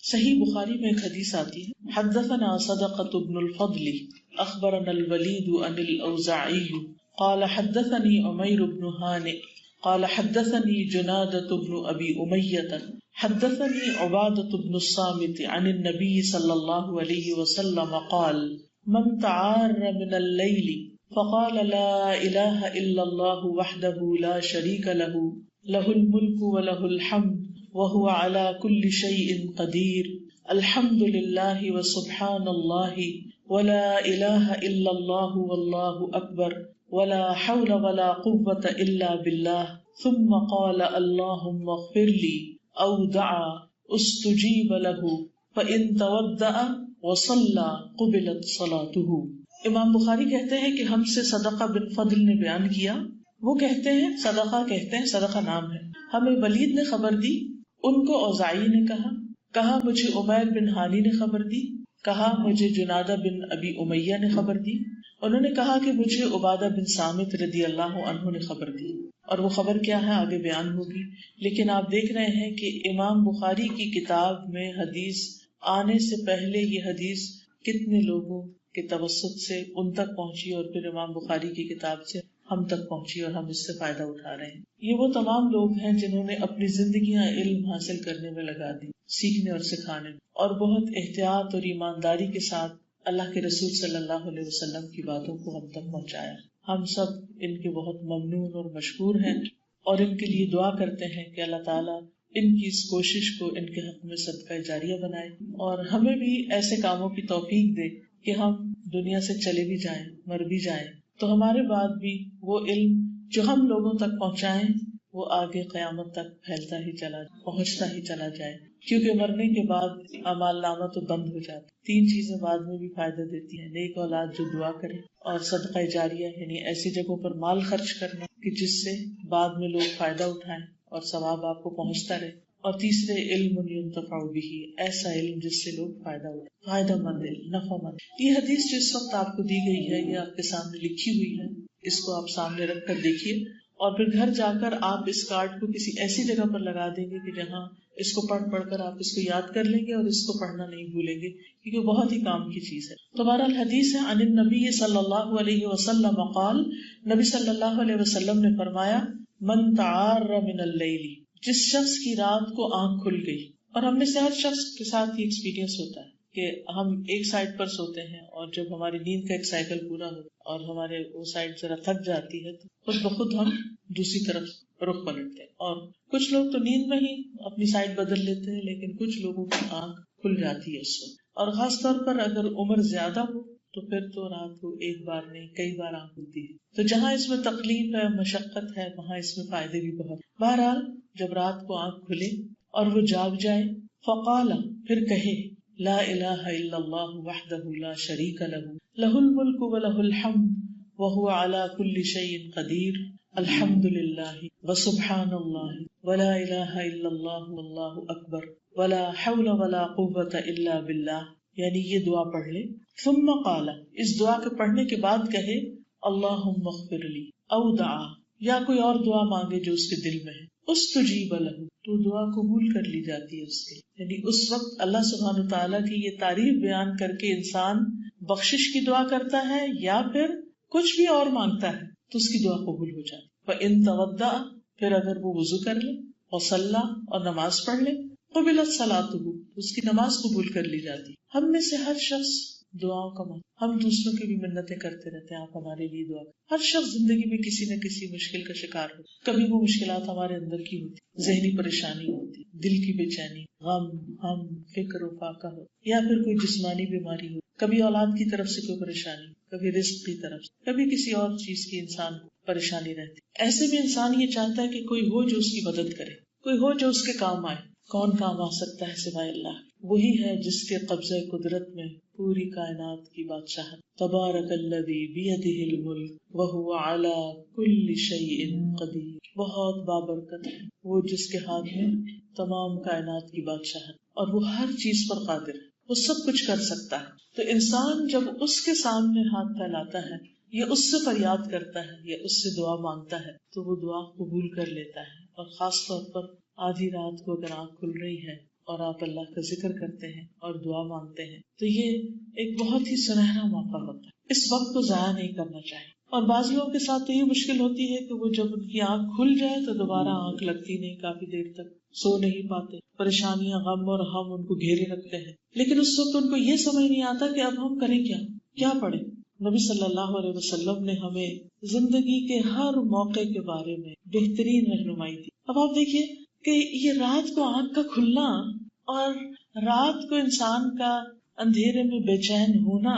صحیح بخاری میں ایک حدیث آتی ہے، حدثنا صدقۃ بن الفضل اخبرنا الولید عن الاوزاعی قال حدثني عمیر بن ہانئ قال حدثني جنادۃ بن ابی امیۃ حدثني عبادۃ بن الصامت عن النبی صلی اللہ علیہ وسلم قال من تعار من اللیل فقال لا الہ الا اللہ وحدہ لا شریک له له الملک وله الحمد وهو على كل شيء قدير الحمد لله وسبحان الله ولا إله إلا الله والله أكبر ولا حول ولا قوة إلا بالله ثم قال اللهم اغفر لي أو دعا استجيب له فإن تودأ وصلى قبلت صلاته۔ امام بخاری کہتے ہیں کہ ہم سے صدقہ بن فضل نے بیان کیا، وہ کہتے ہیں صدقہ کہتے ہیں، صدقہ نام ہے، ہمیں ولید نے خبر دی، ان کو اوزاعی نے کہا مجھے عمیر بن ہانی نے خبر دی، کہا مجھے جنادہ بن ابی امیہ نے خبر دی، انہوں نے کہا کہ مجھے عبادہ بن صامت رضی اللہ عنہ نے خبر دی، اور وہ خبر کیا ہے آگے بیان ہوگی۔ لیکن آپ دیکھ رہے ہیں کہ امام بخاری کی کتاب میں حدیث آنے سے پہلے یہ حدیث کتنے لوگوں کے توسط سے ان تک پہنچی اور پھر امام بخاری کی کتاب سے ہم تک پہنچی اور ہم اس سے فائدہ اٹھا رہے ہیں۔ یہ وہ تمام لوگ ہیں جنہوں نے اپنی زندگیاں علم حاصل کرنے میں لگا دی، سیکھنے اور سکھانے میں، اور بہت احتیاط اور ایمانداری کے ساتھ اللہ کے رسول صلی اللہ علیہ وسلم کی باتوں کو ہم تک پہنچایا۔ ہم سب ان کے بہت ممنون اور مشکور ہیں اور ان کے لیے دعا کرتے ہیں کہ اللہ تعالیٰ ان کی اس کوشش کو ان کے حق میں صدقہ جاریہ بنائے، اور ہمیں بھی ایسے کاموں کی توفیق دے کہ ہم دنیا سے چلے بھی جائیں، مر بھی جائیں تو ہمارے بعد بھی وہ علم جو ہم لوگوں تک پہنچائیں وہ آگے قیامت تک پہنچتا ہی چلا جائے، کیونکہ مرنے کے بعد اعمال نامہ تو بند ہو جاتا۔ تین چیزیں بعد میں بھی فائدہ دیتی ہیں، نیک اولاد جو دعا کرے، اور صدقہ جاریہ یعنی ایسی جگہوں پر مال خرچ کرنا کہ جس سے بعد میں لوگ فائدہ اٹھائیں اور ثواب آپ کو پہنچتا رہے، اور تیسرے علم ينتفع به، ایسا علم جس سے لوگ فائدہ اٹھائیں، فائدہ مند علم، نفع مند۔ یہ حدیث جو اس وقت آپ کو دی گئی ہے یہ آپ کے سامنے لکھی ہوئی ہے، اس کو آپ سامنے رکھ کر دیکھیے، اور پھر گھر جا کر آپ اس کارڈ کو کسی ایسی جگہ پر لگا دیں گے کہ جہاں اس کو پڑھ کر آپ اس کو یاد کر لیں گے اور اس کو پڑھنا نہیں بھولیں گے، کیونکہ بہت ہی کام کی چیز ہے۔ تو بہرحال حدیث ہے، عن النبی صلی اللہ علیہ وسلم قال، نبی صلی اللہ علیہ وسلم نے فرمایا، من تعار من اللیل، جس شخص کی رات کو آنکھ کھل گئی، اور ہم میں سے ہر شخص کے ساتھ یہ ایکسپیرینس ہوتا ہے کہ ہم ایک سائڈ پر سوتے ہیں اور جب ہماری نیند کا ایک سائیکل پورا ہو اور ہمارے وہ سائڈ ذرا تھک جاتی ہے تو خود بخود ہم دوسری طرف رخ پلٹتے ہیں، اور کچھ لوگ تو نیند میں ہی اپنی سائڈ بدل لیتے ہیں، لیکن کچھ لوگوں کی آنکھ کھل جاتی ہے اس وقت، اور خاص طور پر اگر عمر زیادہ ہو تو پھر تو رات کو ایک بار نہیں کئی بار آنکھ کھلتی ہے۔ تو جہاں اس میں تکلیف ہے، مشقت ہے، وہاں اس میں فائدے بھی بہت۔ بہرحال جب رات کو آنکھ کھلے اور وہ جاگ جائے، فقال، پھر کہے، لا الہ الا اللہ وحدہ لا شریک لہ لہ الملک ولہ الحمد وہو علی کل شیء قدیر الحمد للہ وسبحان اللہ ولا الہ الا اللہ واللہ اکبر ولا حول ولا قوة الا باللہ، یعنی یہ دعا پڑھ لے۔ ثم قال، اس دعا کے پڑھنے کے بعد کہے، اللہم اغفر لی، او دعا، یا کوئی اور دعا مانگے جو اس کے دل میں ہے، استجیب لہ، تو دعا قبول کر لی جاتی ہے اس کے، یعنی اس وقت اللہ سبحانہ تعالیٰ کی یہ تعریف بیان کر کے انسان بخشش کی دعا کرتا ہے یا پھر کچھ بھی اور مانگتا ہے تو اس کی دعا قبول ہو جاتی۔ فإن تودع، پھر اگر وہ وضو کر لے، وصلی، اور نماز پڑھ لے، قبلت صلاتہ، اس کی نماز قبول کر لی جاتی۔ ہم میں سے ہر شخص دعاؤں کا ہم دوسروں کی بھی منتیں کرتے رہتے ہیں، آپ ہمارے لیے دعا کریں۔ ہر شخص زندگی میں کسی نہ کسی مشکل کا شکار ہو، کبھی وہ مشکلات ہمارے اندر کی ہوتی، ذہنی پریشانی ہوتی، دل کی بے چینی، غم، فکر و فاقہ ہو، یا پھر کوئی جسمانی بیماری ہو، کبھی اولاد کی طرف سے کوئی پریشانی، کبھی رزق کی طرف سے، کبھی کسی اور چیز کی انسان کو پریشانی رہتی۔ ایسے میں انسان یہ چاہتا ہے کہ کوئی ہو جو اس کی مدد کرے، کوئی ہو جو اس کے کام آئے۔ کون کام آ سکتا ہے سوائے اللہ؟ وہی ہے جس کے قبضہ قدرت میں پوری کائنات کی بادشاہت۔ تبارک الذی بیدہ الملک وہو علی کل شیء قدیر، بہت بابرکت ہے وہ جس کے ہاتھ میں تمام کائنات کی بادشاہت، اور وہ ہر چیز پر قادر ہے، وہ سب کچھ کر سکتا ہے۔ تو انسان جب اس کے سامنے ہاتھ پھیلاتا ہے یا اس سے فریاد کرتا ہے یا اس سے دعا مانگتا ہے تو وہ دعا قبول کر لیتا ہے، اور خاص طور پر آدھی رات کو اگر آنکھ کھل رہی ہے اور آپ اللہ کا ذکر کرتے ہیں اور دعا مانگتے ہیں تو یہ ایک بہت ہی سنہرا موقع ہوتا ہے. اس وقت کو ضائع نہیں کرنا چاہیے. اور بعض لوگوں کے ساتھ تو یہ مشکل ہوتی ہے کہ وہ جب ان کی آنکھ کھل جائے تو دوبارہ آنکھ لگتی نہیں، کافی دیر تک سو نہیں پاتے، پریشانیاں، غم اور ہم ان کو گھیرے رکھتے ہیں. لیکن اس وقت ان کو یہ سمجھ نہیں آتا کہ اب ہم کریں کیا پڑھیں. نبی صلی اللہ علیہ وسلم نے ہمیں زندگی کے ہر موقع کے بارے میں بہترین رہنمائی دی. اب آپ دیکھیے کہ یہ رات کو آنکھ کا کھلنا اور رات کو انسان کا اندھیرے میں بے چین ہونا،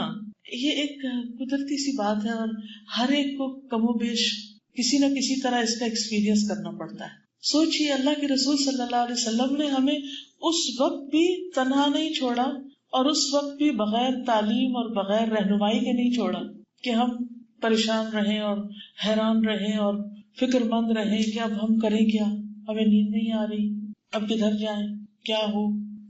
یہ ایک قدرتی سی بات ہے اور ہر ایک کو کم و بیش کسی نہ کسی طرح اس کا ایکسپیرینس کرنا پڑتا ہے. سوچئے اللہ کے رسول صلی اللہ علیہ وسلم نے ہمیں اس وقت بھی تنہا نہیں چھوڑا اور اس وقت بھی بغیر تعلیم اور بغیر رہنمائی کے نہیں چھوڑا کہ ہم پریشان رہیں اور حیران رہیں اور فکر مند رہیں کہ اب ہم کریں کیا، ہمیں نیند نہیں آ رہی، اب کدھر جائیں، کیا ہو.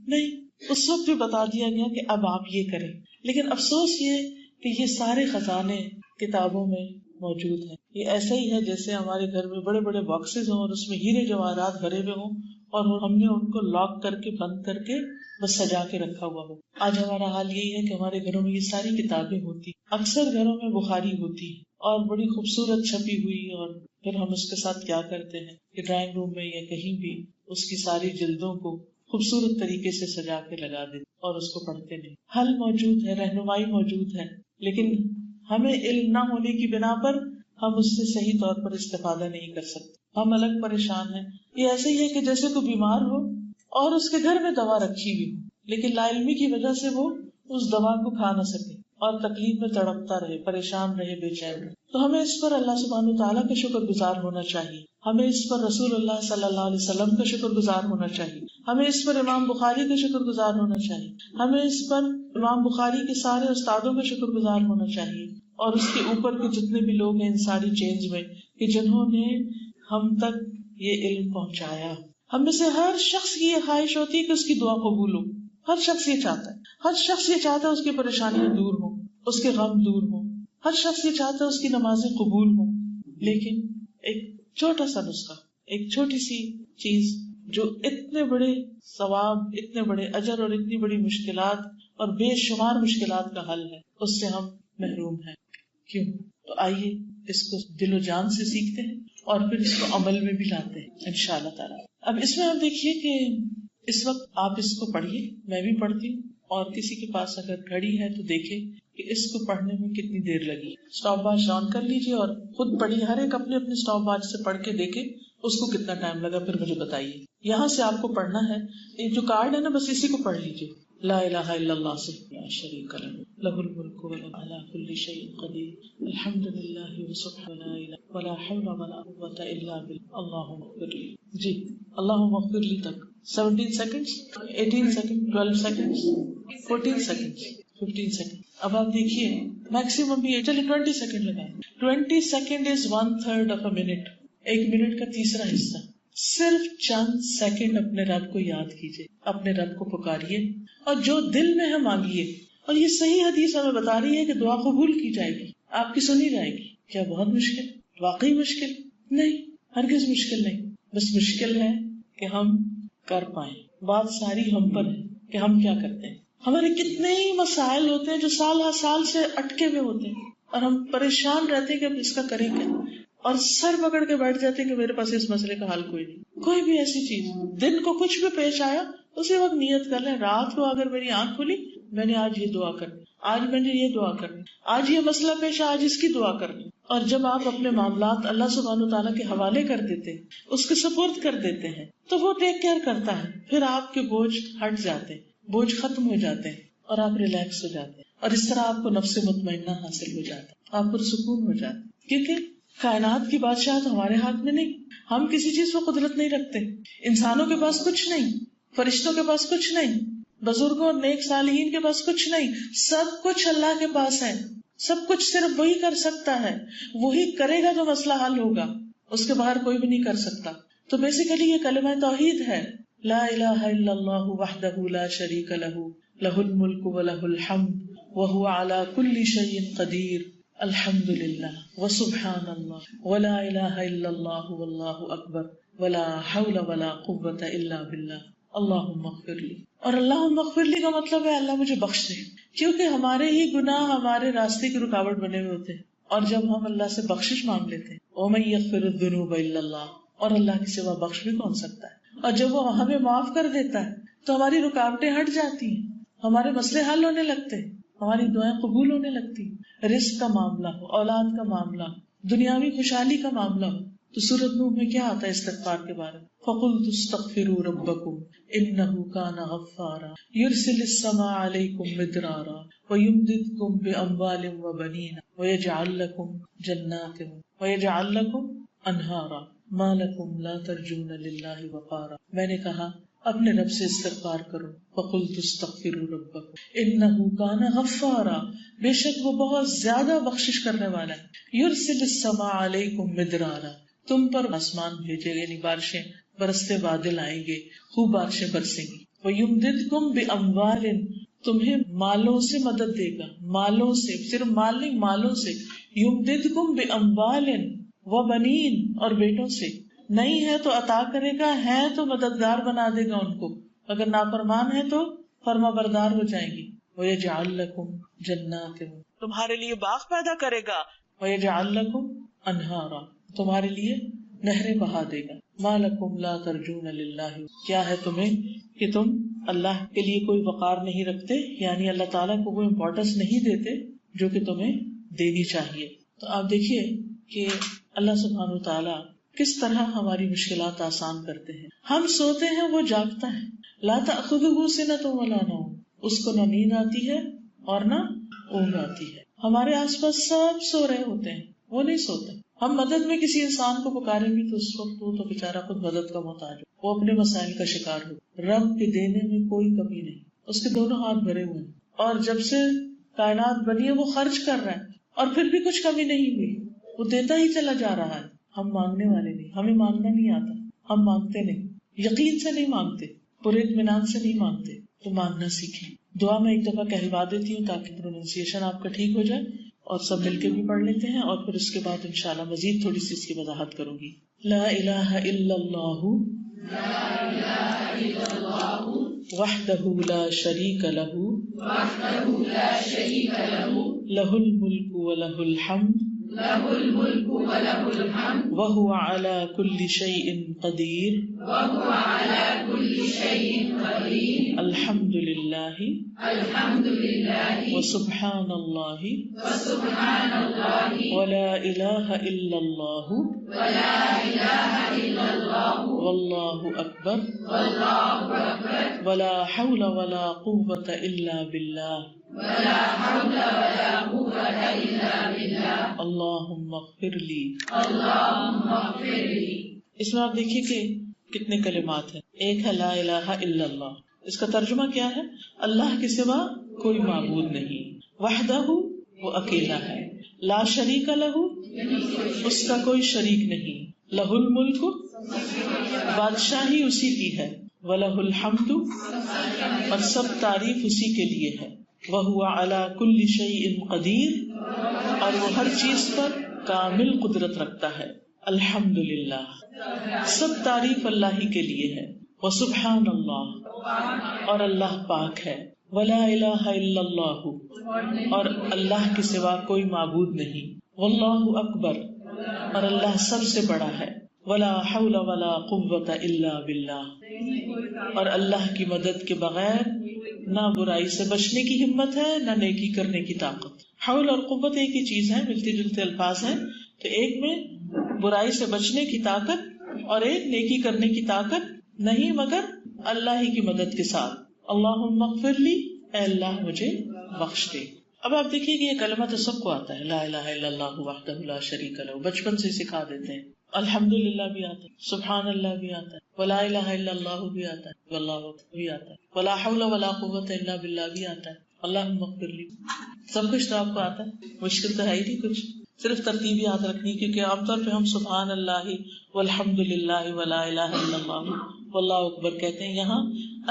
نہیں، اس وقت بھی بتا دیا گیا کہ اب آپ یہ کریں. لیکن افسوس یہ کہ یہ سارے خزانے کتابوں میں موجود ہیں. یہ ایسا ہی ہے جیسے ہمارے گھر میں بڑے بڑے باکسز ہوں اور اس میں ہیرے جواہرات بھرے ہوئے ہوں اور ہم نے ان کو لاک کر کے بند کر کے بس سجا کے رکھا ہوا ہو. آج ہمارا حال یہی ہے کہ ہمارے گھروں میں یہ ساری کتابیں ہوتی، اکثر گھروں میں بخاری ہوتی اور بڑی خوبصورت چھپی ہوئی، اور پھر ہم اس کے ساتھ کیا کرتے ہیں کہ ڈرائنگ روم میں یا کہیں بھی اس کی ساری جلدوں کو خوبصورت طریقے سے سجا کے لگا دیتے اور اس کو پڑھتے نہیں. حل موجود ہے، رہنمائی موجود ہے، لیکن ہمیں علم نہ ہونے کی بنا پر ہم اس سے صحیح طور پر استفادہ نہیں کر سکتے. ہم الگ پریشان ہیں. یہ ایسے ہی ہے کہ جیسے کوئی بیمار ہو اور اس کے گھر میں دوا رکھی ہوئی ہو، لیکن لا علمی کی وجہ سے وہ اس دوا کو کھا نہ سکے اور تکلیف میں تڑپتا رہے، پریشان رہے، بے چین رہے. تو ہمیں اس پر اللہ سبحانہ وتعالیٰ کا شکر گزار ہونا چاہیے. ہمیں اس پر رسول اللہ صلی اللہ علیہ وسلم کا شکر گزار ہونا چاہیے. ہمیں اس پر امام بخاری کا شکر گزار ہونا چاہیے. ہمیں اس پر امام بخاری کے سارے استادوں کا شکر گزار ہونا چاہیے اور اس کے اوپر کے جتنے بھی لوگ ہیں ان ساری چینز میں کہ جنہوں نے ہم تک یہ علم پہنچایا. ہم میں سے ہر شخص کی یہ خواہش ہوتی ہے کہ اس کی دعا قبول ہو. ہر شخص یہ چاہتا ہے، ہر شخص یہ چاہتا ہے اس کی پریشانیاں دور ہوں، اس کے غم دور ہوں، ہر شخص یہ چاہتا ہے اس کی نمازیں قبول ہوں. لیکن ایک چھوٹا سا نسخہ، ایک چھوٹی سی چیز جو اتنے بڑے ثواب، اتنے بڑے اجر اور اتنی بڑی مشکلات اور بے شمار مشکلات کا حل ہے، اس سے ہم محروم ہیں. کیوں؟ تو آئیے اس کو دل و جان سے سیکھتے ہیں اور پھر اس کو عمل میں بھی لاتے ہیں انشاءاللہ تعالی. اب اس میں آپ دیکھیے کہ اس وقت آپ اس کو پڑھیے، میں بھی پڑھتی ہوں، اور کسی کے پاس اگر گھڑی ہے تو دیکھے کہ اس کو پڑھنے میں کتنی دیر لگی. اسٹاپ واچ آن کر لیجیے اور خود پڑھیے. ہر ایک اپنے اپنے اسٹاپ واچ سے پڑھ کے دیکھے اس کو کتنا ٹائم لگا، پھر مجھے بتائیے. یہاں سے آپ کو پڑھنا ہے، یہ جو کارڈ ہے نا بس اسی کو پڑھ لیجیے. لا الہ الا اللہ سے لا شریک لہ لہ الملک وله علی کل شیء قدیر الحمد للہ وسبحان اللہ ولا حول ولا قوة الا باللہ اللہم اغفر لی. جی اللہم اغفر لی تک 17 seconds, 18 second, 12 seconds, 14 seconds, 15 second. اب آپ دیکھیے میکسیمم بھی ہے، چلیے 20 سیکنڈ لگائیں. 20 second is 1/3 of a minute, ایک منٹ کا تیسرا حصہ. صرف چند سیکنڈ اپنے رب کو یاد کیجیے، اپنے رب کو پکاریے اور جو دل میں ہے مانگیے. اور یہ صحیح حدیث ہمیں بتا رہی ہے کہ دعا قبول کی جائے گی، آپ کی سنی جائے گی. کیا بہت مشکل؟ واقعی مشکل نہیں، ہرگز مشکل نہیں. بس مشکل ہے کہ ہم کر پائیں. بات ساری ہم پر ہے کہ ہم کیا کرتے ہیں. ہمارے کتنے ہی مسائل ہوتے ہیں جو سال ہر سال سے اٹکے ہوئے ہوتے ہیں اور ہم پریشان رہتے ہیں کہ اب اس کا کریں کیا، اور سر پکڑ کے بیٹھ جاتے ہیں کہ میرے پاس اس مسئلے کا حل کوئی نہیں. کوئی بھی ایسی چیز، دن کو کچھ بھی پیش آیا اسی وقت نیت کر لیں. رات کو اگر میری آنکھ کھلی، میں نے آج یہ دعا کرنی، آج میں نے یہ دعا کرنی، آج یہ مسئلہ پیش آیا، آج اس کی دعا کرنی. اور جب آپ اپنے معاملات اللہ سبحانہ تعالیٰ کے حوالے کر دیتے ہیں، اس کے سپرد کر دیتے ہیں، تو وہ ٹیک کیئر کرتا ہے. پھر آپ کے بوجھ ہٹ جاتے ہیں، بوجھ ختم ہو جاتے ہیں اور آپ ریلیکس ہو جاتے ہیں. اور اس طرح آپ کو نفس مطمئنہ حاصل ہو جاتا ہے، آپ پرسکون ہو جاتے ہیں. کیونکہ کائنات کی بادشاہت ہمارے ہاتھ میں نہیں، ہم کسی چیز پر قدرت نہیں رکھتے. انسانوں کے پاس کچھ نہیں، فرشتوں کے پاس کچھ نہیں، بزرگوں اور نیک صالحین کے پاس کچھ نہیں. سب کچھ اللہ کے پاس ہے. سب کچھ صرف وہی کر سکتا ہے، وہی کرے گا تو مسئلہ حل ہوگا، اس کے باہر کوئی بھی نہیں کر سکتا. تو بیسیکلی یہ کلمہ توحید ہے، لا الہ الا اللہ وحدہ لا شریک لہ لہ الملک ولہ الحمد وہو علی کل شیء قدیر الحمد للہ وسبحان اللہ ولا الہ الا اللہ واللہ اکبر ولا حول ولا قوة الا باللہ اللہم اغفر لی. اور اللہم اغفر لی کا مطلب ہے اللہ مجھے بخش دے، کیونکہ ہمارے ہی گناہ ہمارے راستے کی رکاوٹ بنے ہوئے ہوتے ہیں. اور جب ہم اللہ سے بخشش مانگ لیتے ہیں وَمَن يَغْفِرُ الذُّنُوبَ إِلَّا اللَّهُ، اور اللہ کی سوا بخش بھی کون سکتا ہے. اور جب وہ ہمیں معاف کر دیتا ہے تو ہماری رکاوٹیں ہٹ جاتی ہیں، ہمارے مسئلے حل ہونے لگتے ہیں، ہماری دعائیں قبول ہونے لگتی ہیں. رزق کا معاملہ ہو، اولاد کا معاملہ ہو، دنیاوی خوشحالی کا معاملہ ہو. تو سورۃ نوح میں کیا آتا ہے استغفار کے بارے میں؟ فَقُلْتُ اسْتَغْفِرُوا رَبَّكُمْ إِنَّهُ كَانَ غَفَّارًا يُرْسِلِ السَّمَاءَ عَلَيْكُمْ مِدْرَارًا وَيُمْدِدْكُمْ بِأَمْوَالٍ وَبَنِينَ وَيَجْعَلْ لَكُمْ جَنَّاتٍ وَيَجْعَلْ لَكُمْ أَنْهَارًا مَا لَكُمْ لَا تَرْجُونَ لِلَّهِ وَقَارًا. میں نے کہا اپنے رب سے استغفار کرو. فَقُلْتُ اسْتَغْفِرُوا رَبَّكُمْ إِنَّهُ كَانَ غَفَّارًا، بے شک وہ بہت زیادہ بخشش کرنے والا ہے. يُرْسِلِ السَّمَاءَ عَلَيْكُمْ مِدْرَارًا، تم پر آسمان بھیجے گا، یعنی بارشیں برستے بادل آئیں گے، خوب بارشیں برسیں گی. وَيُمْدِدْكُمْ بِأَمْوَالٍ، تمہیں مالوں سے مدد دے گا، مالوں سے، صرف مال نہیں، مالوں سے. يُمْدِدْكُمْ بِأَمْوَالٍ وَبَنِينَ، اور بیٹوں سے. نہیں ہے تو عطا کرے گا، ہے تو مددگار بنا دے گا ان کو، اگر نافرمان ہے تو فرما بردار ہو جائیں گی. وَيَجْعَلْ لَكُمْ جَنَّاتٍ، تمہارے لیے باغ پیدا کرے گا. وَيَجْعَلْ لَكُمْ أَنْهَارًا، تمہارے لیے نہریں بہا دے گا. مَا لَكُمْ لَا تَرْجُونَ لِلَّهِ، کیا ہے تمہیں کہ تم اللہ کے لیے کوئی وقار نہیں رکھتے، یعنی اللہ تعالیٰ کو وہ امپورٹنس نہیں دیتے جو کہ تمہیں دینی چاہیے. تو آپ دیکھیے کہ اللہ سبحانہ وتعالیٰ کس طرح ہماری مشکلات آسان کرتے ہیں. ہم سوتے ہیں وہ جاگتا ہے. لا تأخذہ سنۃ ولا نوم، اس کو نہ نیند آتی ہے اور نہ اونگ آتی ہے. ہمارے آس پاس سب سو رہے ہوتے ہیں، وہ نہیں سوتے. ہم مدد میں کسی انسان کو پکاریں گے تو اس وقت وہ تو بےچارہ خود مدد کا محتاج ہو، وہ اپنے مسائل کا شکار ہو. رب کے دینے میں کوئی کمی نہیں، اس کے دونوں ہاتھ بھرے ہوئے ہیں، اور جب سے کائنات بنی ہے وہ خرچ کر رہا ہے، اور پھر بھی کچھ کمی نہیں ہوئی، وہ دیتا ہی چلا جا رہا ہے. ہم مانگنے والے نہیں، ہمیں مانگنا نہیں آتا، ہم مانگتے نہیں، یقین سے نہیں مانگتے، پورے اطمینان سے نہیں مانگتے. تو مانگنا سیکھیں. دعا میں ایک دفعہ کہلوا دیتی ہوں تاکہ پروننسیشن آپ کا ٹھیک ہو جائے، اور سب مل کے بھی پڑھ لیتے ہیں، اور پھر اس کے بعد انشاءاللہ مزید تھوڑی سی اس کی وضاحت کروں گی. لا الہ الا اللہ وحدہ لا شریک لہ لہ الملک ولہ الحمد وهو على كل شيء قدير الحمد لله وسبحان الله ولا إله إلا الله والله أكبر ولا حول ولا قوة إلا بالله اللہم اغفر لی. اس میں آپ دیکھیے کہ کتنے کلمات ہیں. ایک ہے لا الہ الا اللہ، اس کا ترجمہ کیا ہے؟ اللہ کے سوا کوئی معبود نہیں. وحدہ، وہ اکیلا ہے. لا شریک لہ، اس کا کوئی شریک نہیں. لہ الملک، بادشاہی اسی کی ہے. ولہ الحمد، اور سب تعریف اسی کے لیے ہے. وَهُوَ عَلَى كُلِّ شَيْءٍ قَدِيرٌ، اور وہ ہر چیز پر کامل قدرت رکھتا ہے. الحمدللہ، سب تعریف اللہ ہی کے لیے ہے. وَسُبْحَانَ اللَّهِ، اور اللہ پاک ہے. وَلَا إِلَٰهَ إِلَّا اللَّهُ، اور اللہ کے سوا کوئی معبود نہیں. وَاللَّهُ أَكْبَرُ، اور اللہ سب سے بڑا ہے. وَلَا حَوْلَ وَلَا قُوَّةَ إِلَّا بِاللَّهِ، اور اللہ کی مدد کے بغیر نہ برائی سے بچنے کی ہمت ہے، نہ نیکی کرنے کی طاقت. حول اور قوت ایک ہی چیز ہے، ملتے جلتے الفاظ ہیں. تو ایک میں برائی سے بچنے کی طاقت اور ایک نیکی کرنے کی طاقت نہیں، مگر اللہ ہی کی مدد کے ساتھ. اللہم اغفر لی، اے اللہ مجھے بخش دے. اب آپ دیکھیے کہ یہ کلمہ تو سب کو آتا ہے، لا الہ الا اللہ وحدہ لا شریک لہ، بچپن سے سکھا دیتے ہیں. الحمدللہ بھی آتا ہے، سبحان اللہ بھی آتا ہے، ولا الہ الا اللہ بھی آتا ہے، واللہ اکبر بھی آتا ہے، ولا حول ولا قوت الا باللہ بھی آتا ہے. اللہم اغفر لی، سب کچھ تو آپ کو آتا ہے، مشکل تو ہے ہی نہیں کچھ، صرف ترتیب یاد رکھنی. کیونکہ عام طور پہ ہم سبحان اللہ والحمدللہ ولا الہ الا اللہ واللہ اکبر کہتے ہیں، یہاں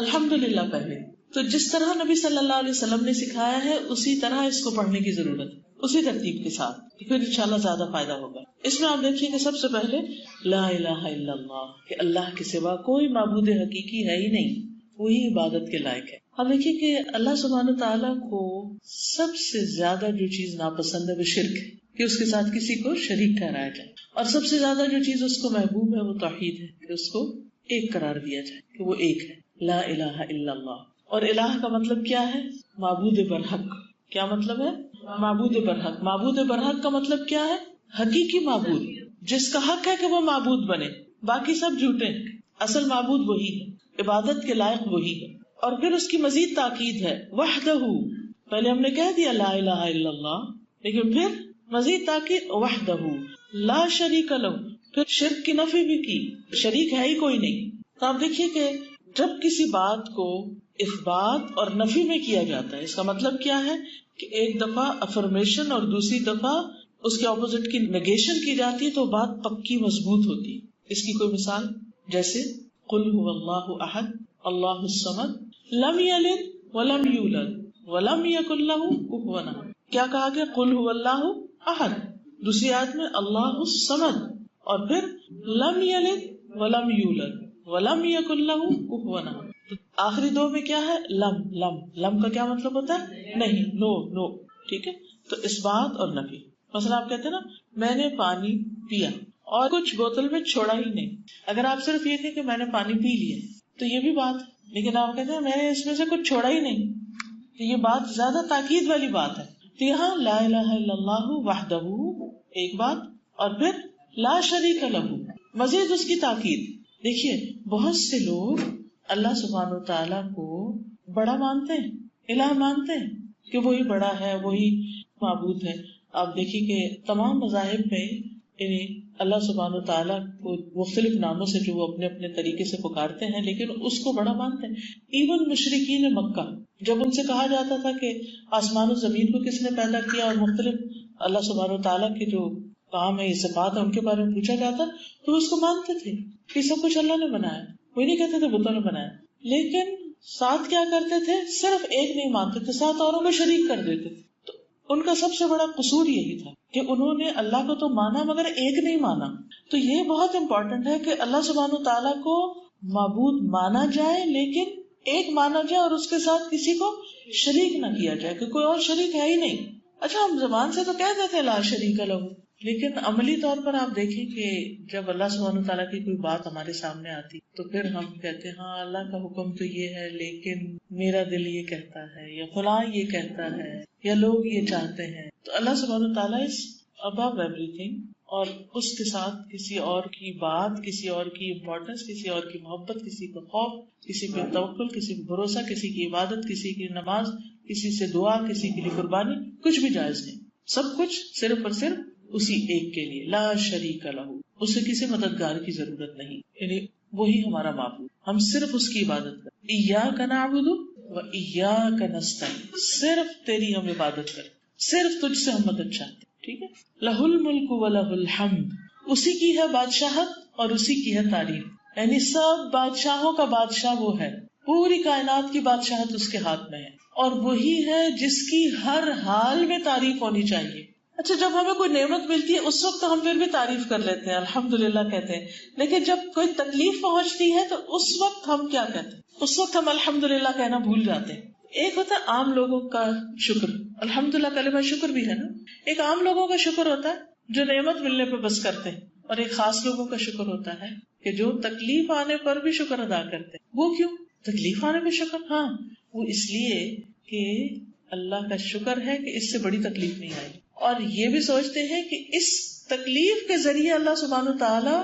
الحمدللہ پہلے. تو جس طرح نبی صلی اللہ علیہ وسلم نے سکھایا ہے اسی طرح اس کو پڑھنے کی ضرورت ہے، اسی ترتیب کے ساتھ، پھر انشاءاللہ زیادہ فائدہ ہوگا. اس میں آپ دیکھیے کہ سب سے پہلے لا الہ الا اللہ، کہ اللہ کے سوا کوئی معبود حقیقی ہے ہی نہیں. وہی عبادت کے لائق ہے. اب دیکھیے کہ اللہ سبحانہ تعالیٰ کو سب سے زیادہ جو چیز ناپسند ہے وہ شرک ہے، کہ اس کے ساتھ کسی کو شریک ٹھہرایا جائے، اور سب سے زیادہ جو چیز اس کو محبوب ہے وہ توحید ہے، کہ اس کو ایک قرار دیا جائے کہ وہ ایک ہے، لا الہ الا اللہ. اور الہ کا مطلب کیا ہے؟ معبود برحق. کیا مطلب ہے؟ معبود برحق. معبود برحق کا مطلب کیا ہے؟ حقیقی معبود، جس کا حق ہے کہ وہ معبود بنے، باقی سب جھوٹے ہیں. اصل معبود وہی ہے، عبادت کے لائق وہی ہے. اور پھر اس کی مزید تاکید ہے وحدہ. پہلے ہم نے کہہ دیا لا الہ الا اللہ، لیکن پھر مزید تاکید وحدہ لا شریک لہ. پھر شرک کی نفی بھی کی، شریک ہے ہی کوئی نہیں. تو آپ دیکھیے کہ جب کسی بات کو اثبات اور نفی میں کیا جاتا ہے، اس کا مطلب کیا ہے کہ ایک دفعہ افرمیشن اور دوسری دفعہ اس کے اپوزٹ کی نیگیشن کی جاتی ہے تو بات پکی مضبوط ہوتی ہے. اس کی کوئی مثال جیسے قل هو اللہ احد اللہ الصمد لم یلد ولم یولد ولم یکن لہ کفوا احد. کیا کہا گیا؟ قل هو اللہ احد. دوسری آیت میں اللہ الصمد، اور پھر لم یلد ولم یولد ولم یکن لہ کفوا احد. آخری دو میں کیا ہے؟ لم. لم لم کا کیا مطلب ہوتا ہے؟ نہیں، نو نو. ٹھیک ہے، تو اس بات اور نفی. مثلا آپ کہتے ہیں نا میں نے پانی پیا اور کچھ بوتل میں چھوڑا ہی نہیں. اگر آپ صرف یہ کہ میں نے پانی پی لیا تو یہ بھی بات ہے، لیکن آپ کہتے ہیں میں نے اس میں سے کچھ چھوڑا ہی نہیں، تو یہ بات زیادہ تاکید والی بات ہے. تو یہاں لا الہ الا اللہ وحدہ ایک بات، اور پھر لا شریک لہ مزید اس کی تاکید. دیکھیے بہت سے لوگ اللہ سبحانہ وتعالیٰ کو بڑا مانتے ہیں، الہ مانتے ہیں کہ وہی بڑا ہے، وہی معبود ہے. آپ دیکھیے کہ تمام مذاہب میں اللہ سبحانہ وتعالیٰ کو مختلف ناموں سے جو وہ اپنے اپنے طریقے سے پکارتے ہیں، لیکن اس کو بڑا مانتے ہیں. ایون مشرکین مکہ جب ان سے کہا جاتا تھا کہ آسمان و زمین کو کس نے پیدا کیا اور مختلف اللہ سبحانہ وتعالیٰ کے جو کام ہے، یہ صفات ہے، ان کے بارے میں پوچھا جاتا تو اس کو مانتے تھے کہ سب کچھ اللہ نے بنایا. وہ نہیں کہتے تھے بتوں نے بنایا، لیکن ساتھ کیا کرتے تھے؟ صرف ایک نہیں مانتے تھے، ساتھ اوروں میں شریک کر دیتے تھے. تو ان کا سب سے بڑا قصور یہی تھا کہ انہوں نے اللہ کو تو مانا مگر ایک نہیں مانا. تو یہ بہت امپورٹنٹ ہے کہ اللہ سبحانہ وتعالیٰ کو معبود مانا جائے، لیکن ایک مانا جائے اور اس کے ساتھ کسی کو شریک نہ کیا جائے کہ کوئی اور شریک ہے ہی نہیں. اچھا ہم زبان سے تو کہہ دیتے لا شریک لہ، لیکن عملی طور پر آپ دیکھیں کہ جب اللہ سبحانہ تعالیٰ کی کوئی بات ہمارے سامنے آتی تو پھر ہم کہتے ہیں ہاں اللہ کا حکم تو یہ ہے لیکن میرا دل یہ کہتا ہے، یا فلاں یہ کہتا ہے، یا لوگ یہ چاہتے ہیں. تو اللہ سبحانہ تعالیٰ از ابو ایوری تھنگ، اور اس کے ساتھ کسی اور کی بات، کسی اور کی امپورٹنس، کسی اور کی محبت، کسی کا خوف، کسی پہ توکل، کسی پہ بھروسہ، کسی کی عبادت، کسی کی نماز، کسی سے دعا، کسی کے لیے قربانی، کچھ بھی جائز نہیں. سب کچھ صرف اور صرف اسی ایک کے لیے، لا شریک لہ. اسے کسی مددگار کی ضرورت نہیں، یعنی وہی ہمارا معبود، ہم صرف اس کی عبادت کریں. ایاک نعبد و ایاک نستعین، صرف تیری ہم عبادت کریں، صرف تجھ سے ہم مدد چاہتے ہیں. ٹھیک ہے. لہ الملک و لہ الحمد، اسی کی ہے بادشاہت اور اسی کی ہے تعریف. یعنی سب بادشاہوں کا بادشاہ وہ ہے، پوری کائنات کی بادشاہت اس کے ہاتھ میں ہے، اور وہی ہے جس کی ہر حال میں تعریف ہونی چاہیے. اچھا جب ہمیں کوئی نعمت ملتی ہے اس وقت ہم پھر بھی تعریف کر لیتے ہیں، الحمدللہ کہتے ہیں، لیکن جب کوئی تکلیف پہنچتی ہے تو اس وقت ہم کیا کہتے ہیں؟ اس وقت ہم الحمدللہ کہنا بھول جاتے ہیں. ایک ہوتا ہے عام لوگوں کا شکر، الحمدللہ کلمہ شکر بھی ہے نا. ایک عام لوگوں کا شکر ہوتا ہے جو نعمت ملنے پہ بس کرتے ہیں، اور ایک خاص لوگوں کا شکر ہوتا ہے کہ جو تکلیف آنے پر بھی شکر ادا کرتے ہیں. وہ کیوں تکلیف آنے پہ شکر؟ ہاں وہ اس لیے کہ اللہ کا شکر ہے کہ اس سے بڑی تکلیف نہیں آئی، اور یہ بھی سوچتے ہیں کہ اس تکلیف کے ذریعے اللہ سبحانہ تعالیٰ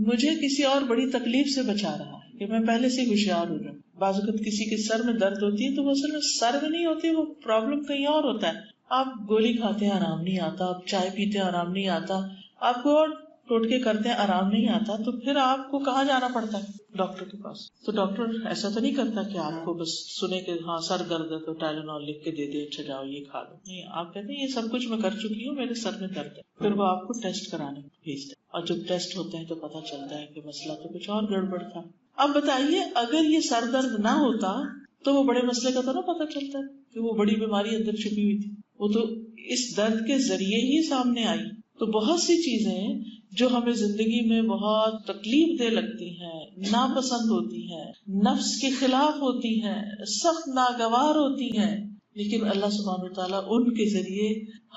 مجھے کسی اور بڑی تکلیف سے بچا رہا ہے کہ میں پہلے سے ہوشیار ہو جاؤں. بعض اوقات کسی کے سر میں درد ہوتی ہے تو وہ اصل میں سر میں نہیں ہوتی، وہ پرابلم کہیں اور ہوتا ہے. آپ گولی کھاتے ہیں آرام نہیں آتا، آپ چائے پیتے ہیں آرام نہیں آتا، آپ کو اور ٹوٹکے کرتے ہیں آرام نہیں آتا، تو پھر آپ کو کہاں جانا پڑتا ہے؟ ڈاکٹر کے پاس. تو ڈاکٹر ایسا تو نہیں کرتا کہ آپ کو بس سنے کہ ہاں سر درد ہے تو ٹائلینول لکھ کے دے دے، اچھا جاؤ یہ کھا لو. نہیں، آپ کہتے ہیں یہ سب کچھ میں کر چکی ہوں، میرے سر میں درد ہے. پھر وہ آپ کو ٹیسٹ کرانے بھیجتے ہیں، اور جب ٹیسٹ ہوتے ہیں تو پتا چلتا ہے کہ مسئلہ تو کچھ اور گڑبڑ تھا. اب بتائیے اگر یہ سر درد نہ ہوتا تو وہ بڑے مسئلے کا تو نہ پتا چلتا کہ وہ بڑی بیماری اندر چھپی ہوئی تھی، وہ تو اس درد کے ذریعے ہی سامنے آئی. تو بہت سی چیزیں جو ہمیں زندگی میں بہت تکلیف دہ لگتی ہیں، ناپسند ہوتی ہیں، نفس کے خلاف ہوتی ہیں، سخت ناگوار ہوتی ہیں، لیکن اللہ سبحانہ وتعالیٰ ان کے ذریعے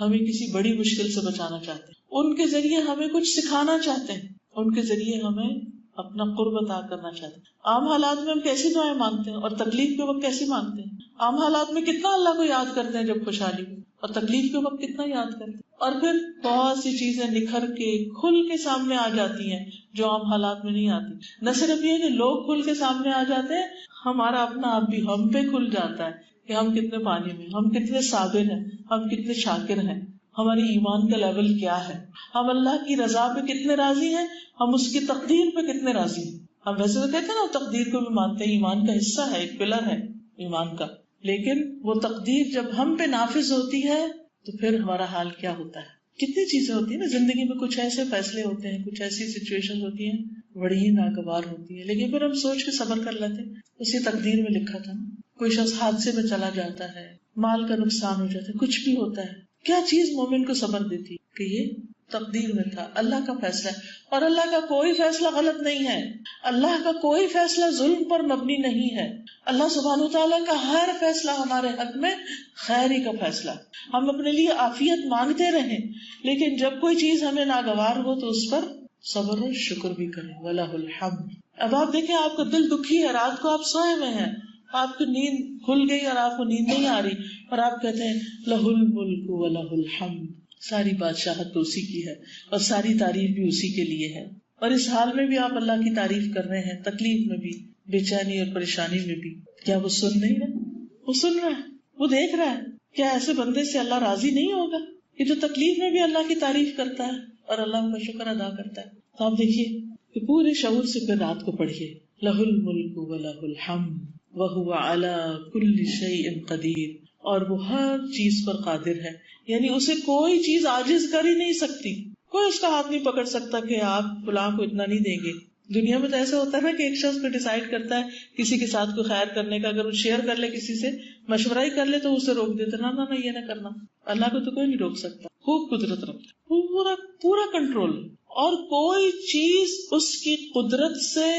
ہمیں کسی بڑی مشکل سے بچانا چاہتے ہیں، ان کے ذریعے ہمیں کچھ سکھانا چاہتے ہیں، ان کے ذریعے ہمیں اپنا قرب عطا کرنا چاہتے ہیں۔ عام حالات میں ہم کیسی دعائیں مانگتے ہیں اور تکلیف کے وقت کیسی مانگتے ہیں؟ عام حالات میں کتنا اللہ کو یاد کرتے ہیں جب خوشحالی ہو، اور تکلیف کے وقت کتنا یاد کرتے ہیں، اور پھر بہت سی چیزیں نکھر کے کھل کے سامنے آ جاتی ہیں جو عام حالات میں نہیں آتی۔ نہ صرف یہ کہ لوگ کھل کے سامنے آ جاتے ہیں، ہمارا اپنا آپ بھی ہم پہ کھل جاتا ہے کہ ہم کتنے پانی میں، ہم کتنے صابر ہیں، ہم کتنے شاکر ہیں، ہماری ایمان کا لیول کیا ہے، ہم اللہ کی رضا پہ کتنے راضی ہیں، ہم اس کی تقدیر پہ کتنے راضی ہیں۔ ہم ویسے تو کہتے ہیں نا تقدیر کو بھی مانتے ہیں، ایمان کا حصہ ہے، ایک پلر ہے ایمان کا، لیکن وہ تقدیر جب ہم پہ نافذ ہوتی ہے تو پھر ہمارا حال کیا ہوتا ہے۔ کتنی چیزیں ہوتی ہیں نا زندگی میں، کچھ ایسے فیصلے ہوتے ہیں، کچھ ایسی سچویشن ہوتی ہیں بڑی ہی ناگوار ہوتی ہے، لیکن پھر ہم سوچ کے صبر کر لیتے ہیں، اسی تقدیر میں لکھا تھا نا۔ کوئی شخص حادثے میں چلا جاتا ہے، مال کا نقصان ہو جاتا ہے، کچھ بھی ہوتا ہے، کیا چیز مومن کو صبر دیتی کہ یہ تقدیر میں تھا، اللہ کا فیصلہ ہے، اور اللہ کا کوئی فیصلہ غلط نہیں ہے، اللہ کا کوئی فیصلہ ظلم پر مبنی نہیں ہے، اللہ سبحانہ وتعالیٰ کا ہر فیصلہ ہمارے حق میں خیر ہی کا فیصلہ ہے۔ ہم اپنے لیے عافیت مانگتے رہیں، لیکن جب کوئی چیز ہمیں ناگوار ہو تو اس پر صبر و شکر بھی کریں، وَلَهُ الْحَمْدُ۔ اب آپ دیکھیں آپ کا دل دکھی ہے، رات کو آپ سوئے ہوئے ہیں، آپ کی نیند کھل گئی اور آپ کو نیند نہیں آ رہی، اور آپ کہتے ہیں لَهُ الْمُلْكُ وَلَهُ الْحَمْدُ، ساری بادشاہت تو اسی کی ہے اور ساری تعریف بھی اسی کے لیے ہے، اور اس حال میں بھی آپ اللہ کی تعریف کر رہے ہیں، تکلیف میں بھی، بے چینی اور پریشانی میں بھی۔ کیا وہ سن نہیں رہا؟ وہ سن رہا ہے، وہ دیکھ رہا ہے۔ کیا ایسے بندے سے اللہ راضی نہیں ہوگا کہ جو تکلیف میں بھی اللہ کی تعریف کرتا ہے اور اللہ کا شکر ادا کرتا ہے؟ تو آپ دیکھیے کہ پورے شعور سے پھر رات کو پڑھیے، لَهُ الْمُلْكُ وَلَهُ الْحَمْدُ وَهُوَ عَلَى كُلِّ شَيْءٍ قَدِيرٌ، اور وہ ہر چیز پر قادر ہے، یعنی اسے کوئی چیز عاجز کر ہی نہیں سکتی، کوئی اس کا ہاتھ نہیں پکڑ سکتا کہ آپ فلاں کو اتنا نہیں دیں گے۔ دنیا میں تو ایسا ہوتا ہے نا کہ ایک شخص کو ڈیسائیڈ کرتا ہے کسی کے ساتھ کوئی خیر کرنے کا، اگر وہ شیئر کر لے کسی سے، مشورہ ہی کر لے تو اسے روک دیتے، نہ یہ نہ کرنا۔ اللہ کو تو کوئی نہیں روک سکتا، خوب قدرت رکھتا، پورا کنٹرول، اور کوئی چیز اس کی قدرت سے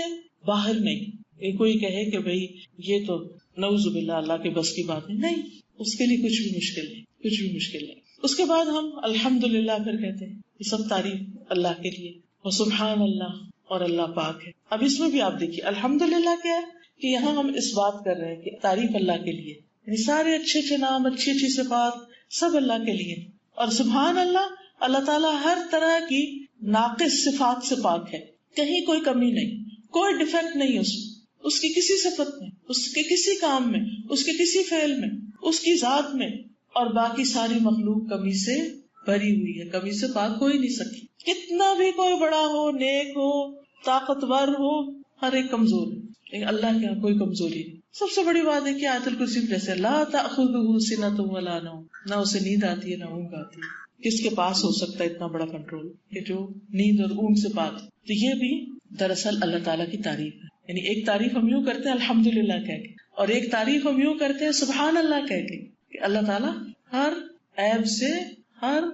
باہر نہیں۔ کوئی کہے کہ بھئی یہ تو نعوذ باللہ اللہ کے بس کی بات نہیں، اس کے لیے کچھ بھی مشکل نہیں، کچھ بھی مشکل نہیں۔ اس کے بعد ہم الحمدللہ پھر کہتے ہیں، یہ سب تعریف اللہ کے لیے، اور سبحان اللہ، اور اللہ پاک ہے۔ اب اس میں بھی آپ دیکھیے الحمدللہ کیا ہے کہ یہاں ہم اس بات کر رہے ہیں کہ تعریف اللہ کے لیے، یعنی سارے اچھے اچھے نام، اچھی اچھی صفات سب اللہ کے لیے، اور سبحان اللہ، اللہ تعالیٰ ہر طرح کی ناقص صفات سے پاک ہے، کہیں کوئی کمی نہیں، کوئی ڈیفیکٹ نہیں اس کی کسی صفت میں، اس کے کسی کام میں، اس کے کسی فعل میں، اس کی ذات میں، اور باقی ساری مخلوق کمی سے بھری ہوئی ہے، کمی سے پاک ہو ہی نہیں سکی۔ کتنا بھی کوئی بڑا ہو، نیک ہو، طاقتور ہو، ہر ایک کمزور ہے، لیکن اللہ کے یہاں کوئی کمزوری نہیں۔ سب سے بڑی بات ہے کہ آیت الکرسی میں جیسے لا تأخذہ سنۃ ولا نوم، نہ اسے نیند آتی ہے نہ اونگ آتی ہے۔ کس کے پاس ہو سکتا ہے اتنا بڑا کنٹرول کہ جو نیند اور اونگ سے پاک؟ تو یہ بھی دراصل اللہ تعالیٰ کی تعریف ہے، یعنی ایک تعریف ہم یوں کرتے ہیں الحمدللہ کہہ کے، اور ایک تعریف ہم یوں کرتے ہیں سبحان اللہ کہہ کے، کہ اللہ تعالیٰ ہر عیب سے، ہر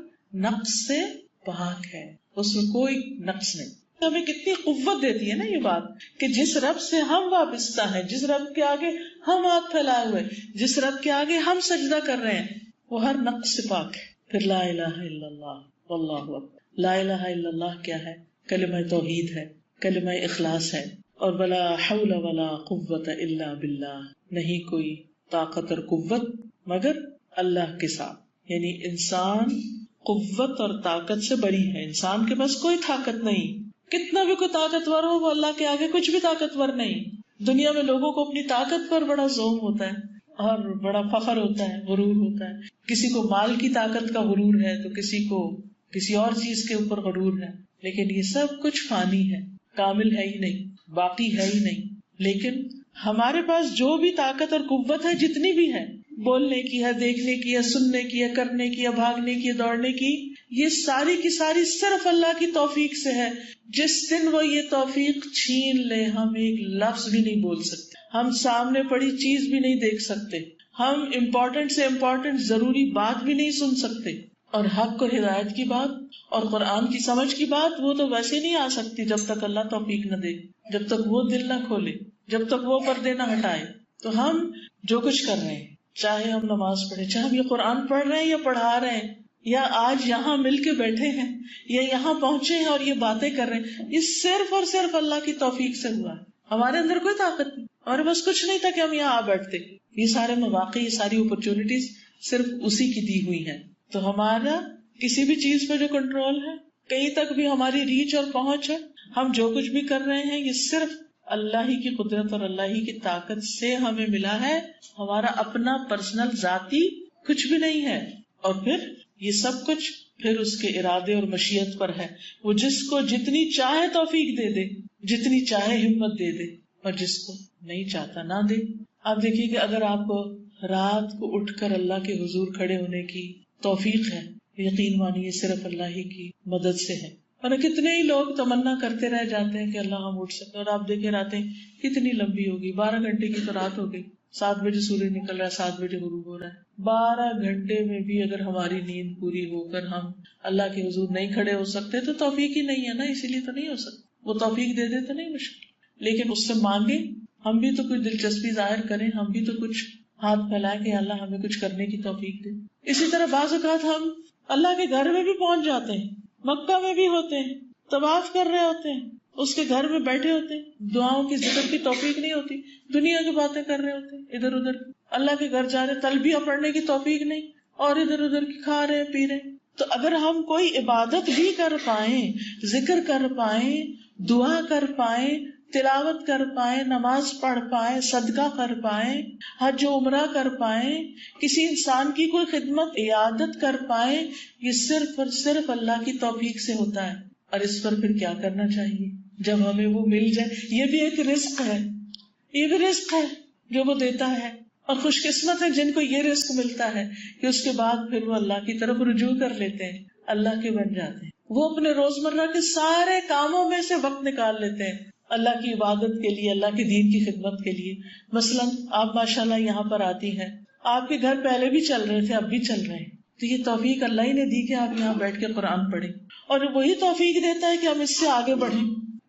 نقص سے پاک ہے، اس میں کوئی نقص نہیں۔ ہمیں کتنی قوت دیتی ہے نا یہ بات کہ جس رب سے ہم وابستہ ہیں، جس رب کے آگے ہم ہاتھ پھیلائے ہوئے، جس رب کے آگے ہم سجدہ کر رہے ہیں، وہ ہر نقص سے پاک ہے۔ پھر لا الہ الا اللہ واللہ اکبر۔ لا الہ الا اللہ کیا ہے؟ کلمہ توحید ہے، کلمہ اخلاص ہے، اور ولا حول ولا قوت الا باللہ، نہیں کوئی طاقت اور قوت مگر اللہ کے ساتھ، یعنی انسان قوت اور طاقت سے بری ہے، انسان کے پاس کوئی طاقت نہیں، کتنا بھی کوئی طاقتور ہو وہ اللہ کے آگے کچھ بھی طاقتور نہیں۔ دنیا میں لوگوں کو اپنی طاقت پر بڑا زوم ہوتا ہے اور بڑا فخر ہوتا ہے، غرور ہوتا ہے، کسی کو مال کی طاقت کا غرور ہے تو کسی کو کسی اور چیز کے اوپر غرور ہے، لیکن یہ سب کچھ فانی ہے، کامل ہے ہی نہیں، باقی ہے ہی نہیں۔ لیکن ہمارے پاس جو بھی طاقت اور قوت ہے، جتنی بھی ہے، بولنے کی ہے، دیکھنے کی ہے، سننے کی ہے، کرنے کی ہے، بھاگنے کی ہے، دوڑنے کی، یہ ساری کی ساری صرف اللہ کی توفیق سے ہے۔ جس دن وہ یہ توفیق چھین لے، ہم ایک لفظ بھی نہیں بول سکتے، ہم سامنے پڑی چیز بھی نہیں دیکھ سکتے، ہم امپورٹنٹ سے امپورٹنٹ ضروری بات بھی نہیں سن سکتے، اور حق کو ہدایت کی بات اور قرآن کی سمجھ کی بات وہ تو ویسے نہیں آ سکتی جب تک اللہ توفیق نہ دے، جب تک وہ دل نہ کھولے، جب تک وہ پردے نہ ہٹائے. تو ہم جو کچھ کر رہے ہیں، چاہے ہم نماز پڑھیں، چاہے ہم یہ قرآن پڑھ رہے ہیں یا پڑھا رہے ہیں، یا آج یہاں مل کے بیٹھے ہیں یا یہاں پہنچے ہیں اور یہ باتیں کر رہے ہیں، یہ صرف اور صرف اللہ کی توفیق سے ہوا ہے. ہمارے اندر کوئی طاقت نہیں، ہمارے بس کچھ نہیں تھا کہ ہم یہاں آ بیٹھتے. یہ سارے مواقع، یہ ساری اپرچونٹیز صرف اسی کی دی ہوئی ہیں. تو ہمارا کسی بھی چیز پہ جو کنٹرول ہے، کہیں تک بھی ہماری ریچ اور پہنچ ہے، ہم جو کچھ بھی کر رہے ہیں یہ صرف اللہ ہی کی قدرت اور اللہ ہی کی طاقت سے ہمیں ملا ہے. ہمارا اپنا پرسنل ذاتی کچھ بھی نہیں ہے. اور پھر یہ سب کچھ پھر اس کے ارادے اور مشیت پر ہے. وہ جس کو جتنی چاہے توفیق دے دے، جتنی چاہے ہمت دے دے، اور جس کو نہیں چاہتا نہ دے. آپ دیکھیے کہ اگر آپ کو رات کو اٹھ کر اللہ کے حضور کھڑے ہونے کی توفیق ہے، یقین مانیے صرف اللہ ہی کی مدد سے ہے. اور کتنے ہی لوگ تمنا کرتے رہ جاتے ہیں کہ اللہ ہم اٹھ سکتے، اور آپ دیکھے راتیں کتنی لمبی ہوگی. 12 گھنٹے کی تو رات ہو گئی، 7 بجے سورج نکل رہا ہے، 7 بجے غروب ہو رہا ہے. 12 گھنٹے میں بھی اگر ہماری نیند پوری ہو کر ہم اللہ کے حضور نہیں کھڑے ہو سکتے تو توفیق ہی نہیں ہے نا. اسی لیے تو نہیں ہو سکتا. وہ توفیق دے دے تو نہیں مشکل، لیکن اس سے مانگے، ہم بھی تو کچھ دلچسپی ظاہر کریں، ہم بھی تو کچھ ہاتھ پھیلائیں کہ اللہ ہمیں کچھ کرنے کی توفیق دے. اسی طرح بعض اوقات ہم اللہ کے گھر میں بھی پہنچ جاتے ہیں، مکہ میں بھی ہوتے ہیں، طواف کر رہے ہوتے ہیں، اس کے گھر میں بیٹھے ہوتے ہیں، دعاؤں کی ذکر کی توفیق نہیں ہوتی، دنیا کی باتیں کر رہے ہوتے ہیں ادھر ادھر. اللہ کے گھر جا رہے، تلبیہ پڑھنے کی توفیق نہیں، اور ادھر ادھر کی کھا رہے پی رہے. تو اگر ہم کوئی عبادت بھی کر پائیں، ذکر کر پائیں، دعا کر پائیں، تلاوت کر پائیں، نماز پڑھ پائیں، صدقہ کر پائیں، حج و عمرہ کر پائیں، کسی انسان کی کوئی خدمت عیادت کر پائیں، یہ صرف اور صرف اللہ کی توفیق سے ہوتا ہے. اور اس پر پھر کیا کرنا چاہیے جب ہمیں وہ مل جائے؟ یہ بھی ایک رزق ہے، یہ بھی رزق ہے جو وہ دیتا ہے. اور خوش قسمت ہے جن کو یہ رزق ملتا ہے کہ اس کے بعد پھر وہ اللہ کی طرف رجوع کر لیتے ہیں، اللہ کے بن جاتے ہیں. وہ اپنے روزمرہ کے سارے کاموں میں سے وقت نکال لیتے ہیں اللہ کی عبادت کے لیے، اللہ کے دین کی خدمت کے لیے. مثلا آپ ماشاءاللہ یہاں پر آتی ہیں، آپ کے گھر پہلے بھی چل رہے تھے، اب بھی چل رہے ہیں، تو یہ توفیق اللہ ہی نے دی کہ آپ یہاں بیٹھ کے قرآن پڑھیں. اور وہی توفیق دیتا ہے کہ ہم اس سے آگے بڑھیں.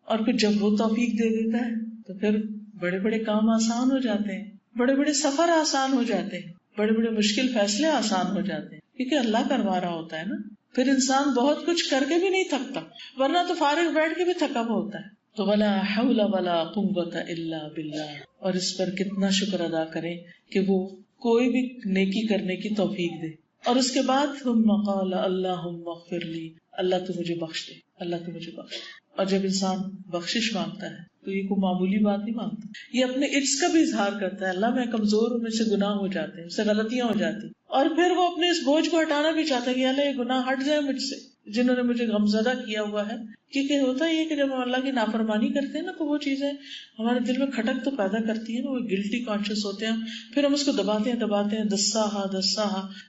اور پھر جب وہ توفیق دے دیتا ہے تو پھر بڑے بڑے کام آسان ہو جاتے ہیں، بڑے بڑے سفر آسان ہو جاتے ہیں، بڑے بڑے مشکل فیصلے آسان ہو جاتے ہیں، کیونکہ اللہ کروا رہا ہوتا ہے نا. پھر انسان بہت کچھ کر کے بھی نہیں تھکتا، ورنہ تو فارغ بیٹھ کے بھی تھکا ہوا ہوتا ہے. تو ولا حول ولا قوت الا باللہ. اور اس پر کتنا شکر ادا کریں کہ وہ کوئی بھی نیکی کرنے کی توفیق دے. اور اس کے بعد ثم قال اللہم اغفر لی، اللہ تو مجھے بخش دے، اللہ تو مجھے بخش دے. اور جب انسان بخشش مانگتا ہے تو یہ کوئی معمولی بات نہیں مانگتا، یہ اپنے عجز کا بھی اظہار کرتا ہے. اللہ میں کمزور ہوں، مجھ سے گناہ ہو جاتے ہیں، مجھ سے غلطیاں ہو جاتی. اور پھر وہ اپنے اس بوجھ کو ہٹانا بھی چاہتا ہے کہ اللہ یہ گناہ ہٹ جائے مجھ سے، جنہوں نے مجھے غمزدہ کیا ہوا ہے. کیونکہ ہوتا ہی ہے کہ جب ہم اللہ کی نافرمانی کرتے ہیں نا تو وہ چیزیں ہمارے دل میں کھٹک تو پیدا کرتی ہیں نا، وہ گلٹی کانشیس ہوتے ہیں، پھر ہم اس کو دباتے ہیں دسا،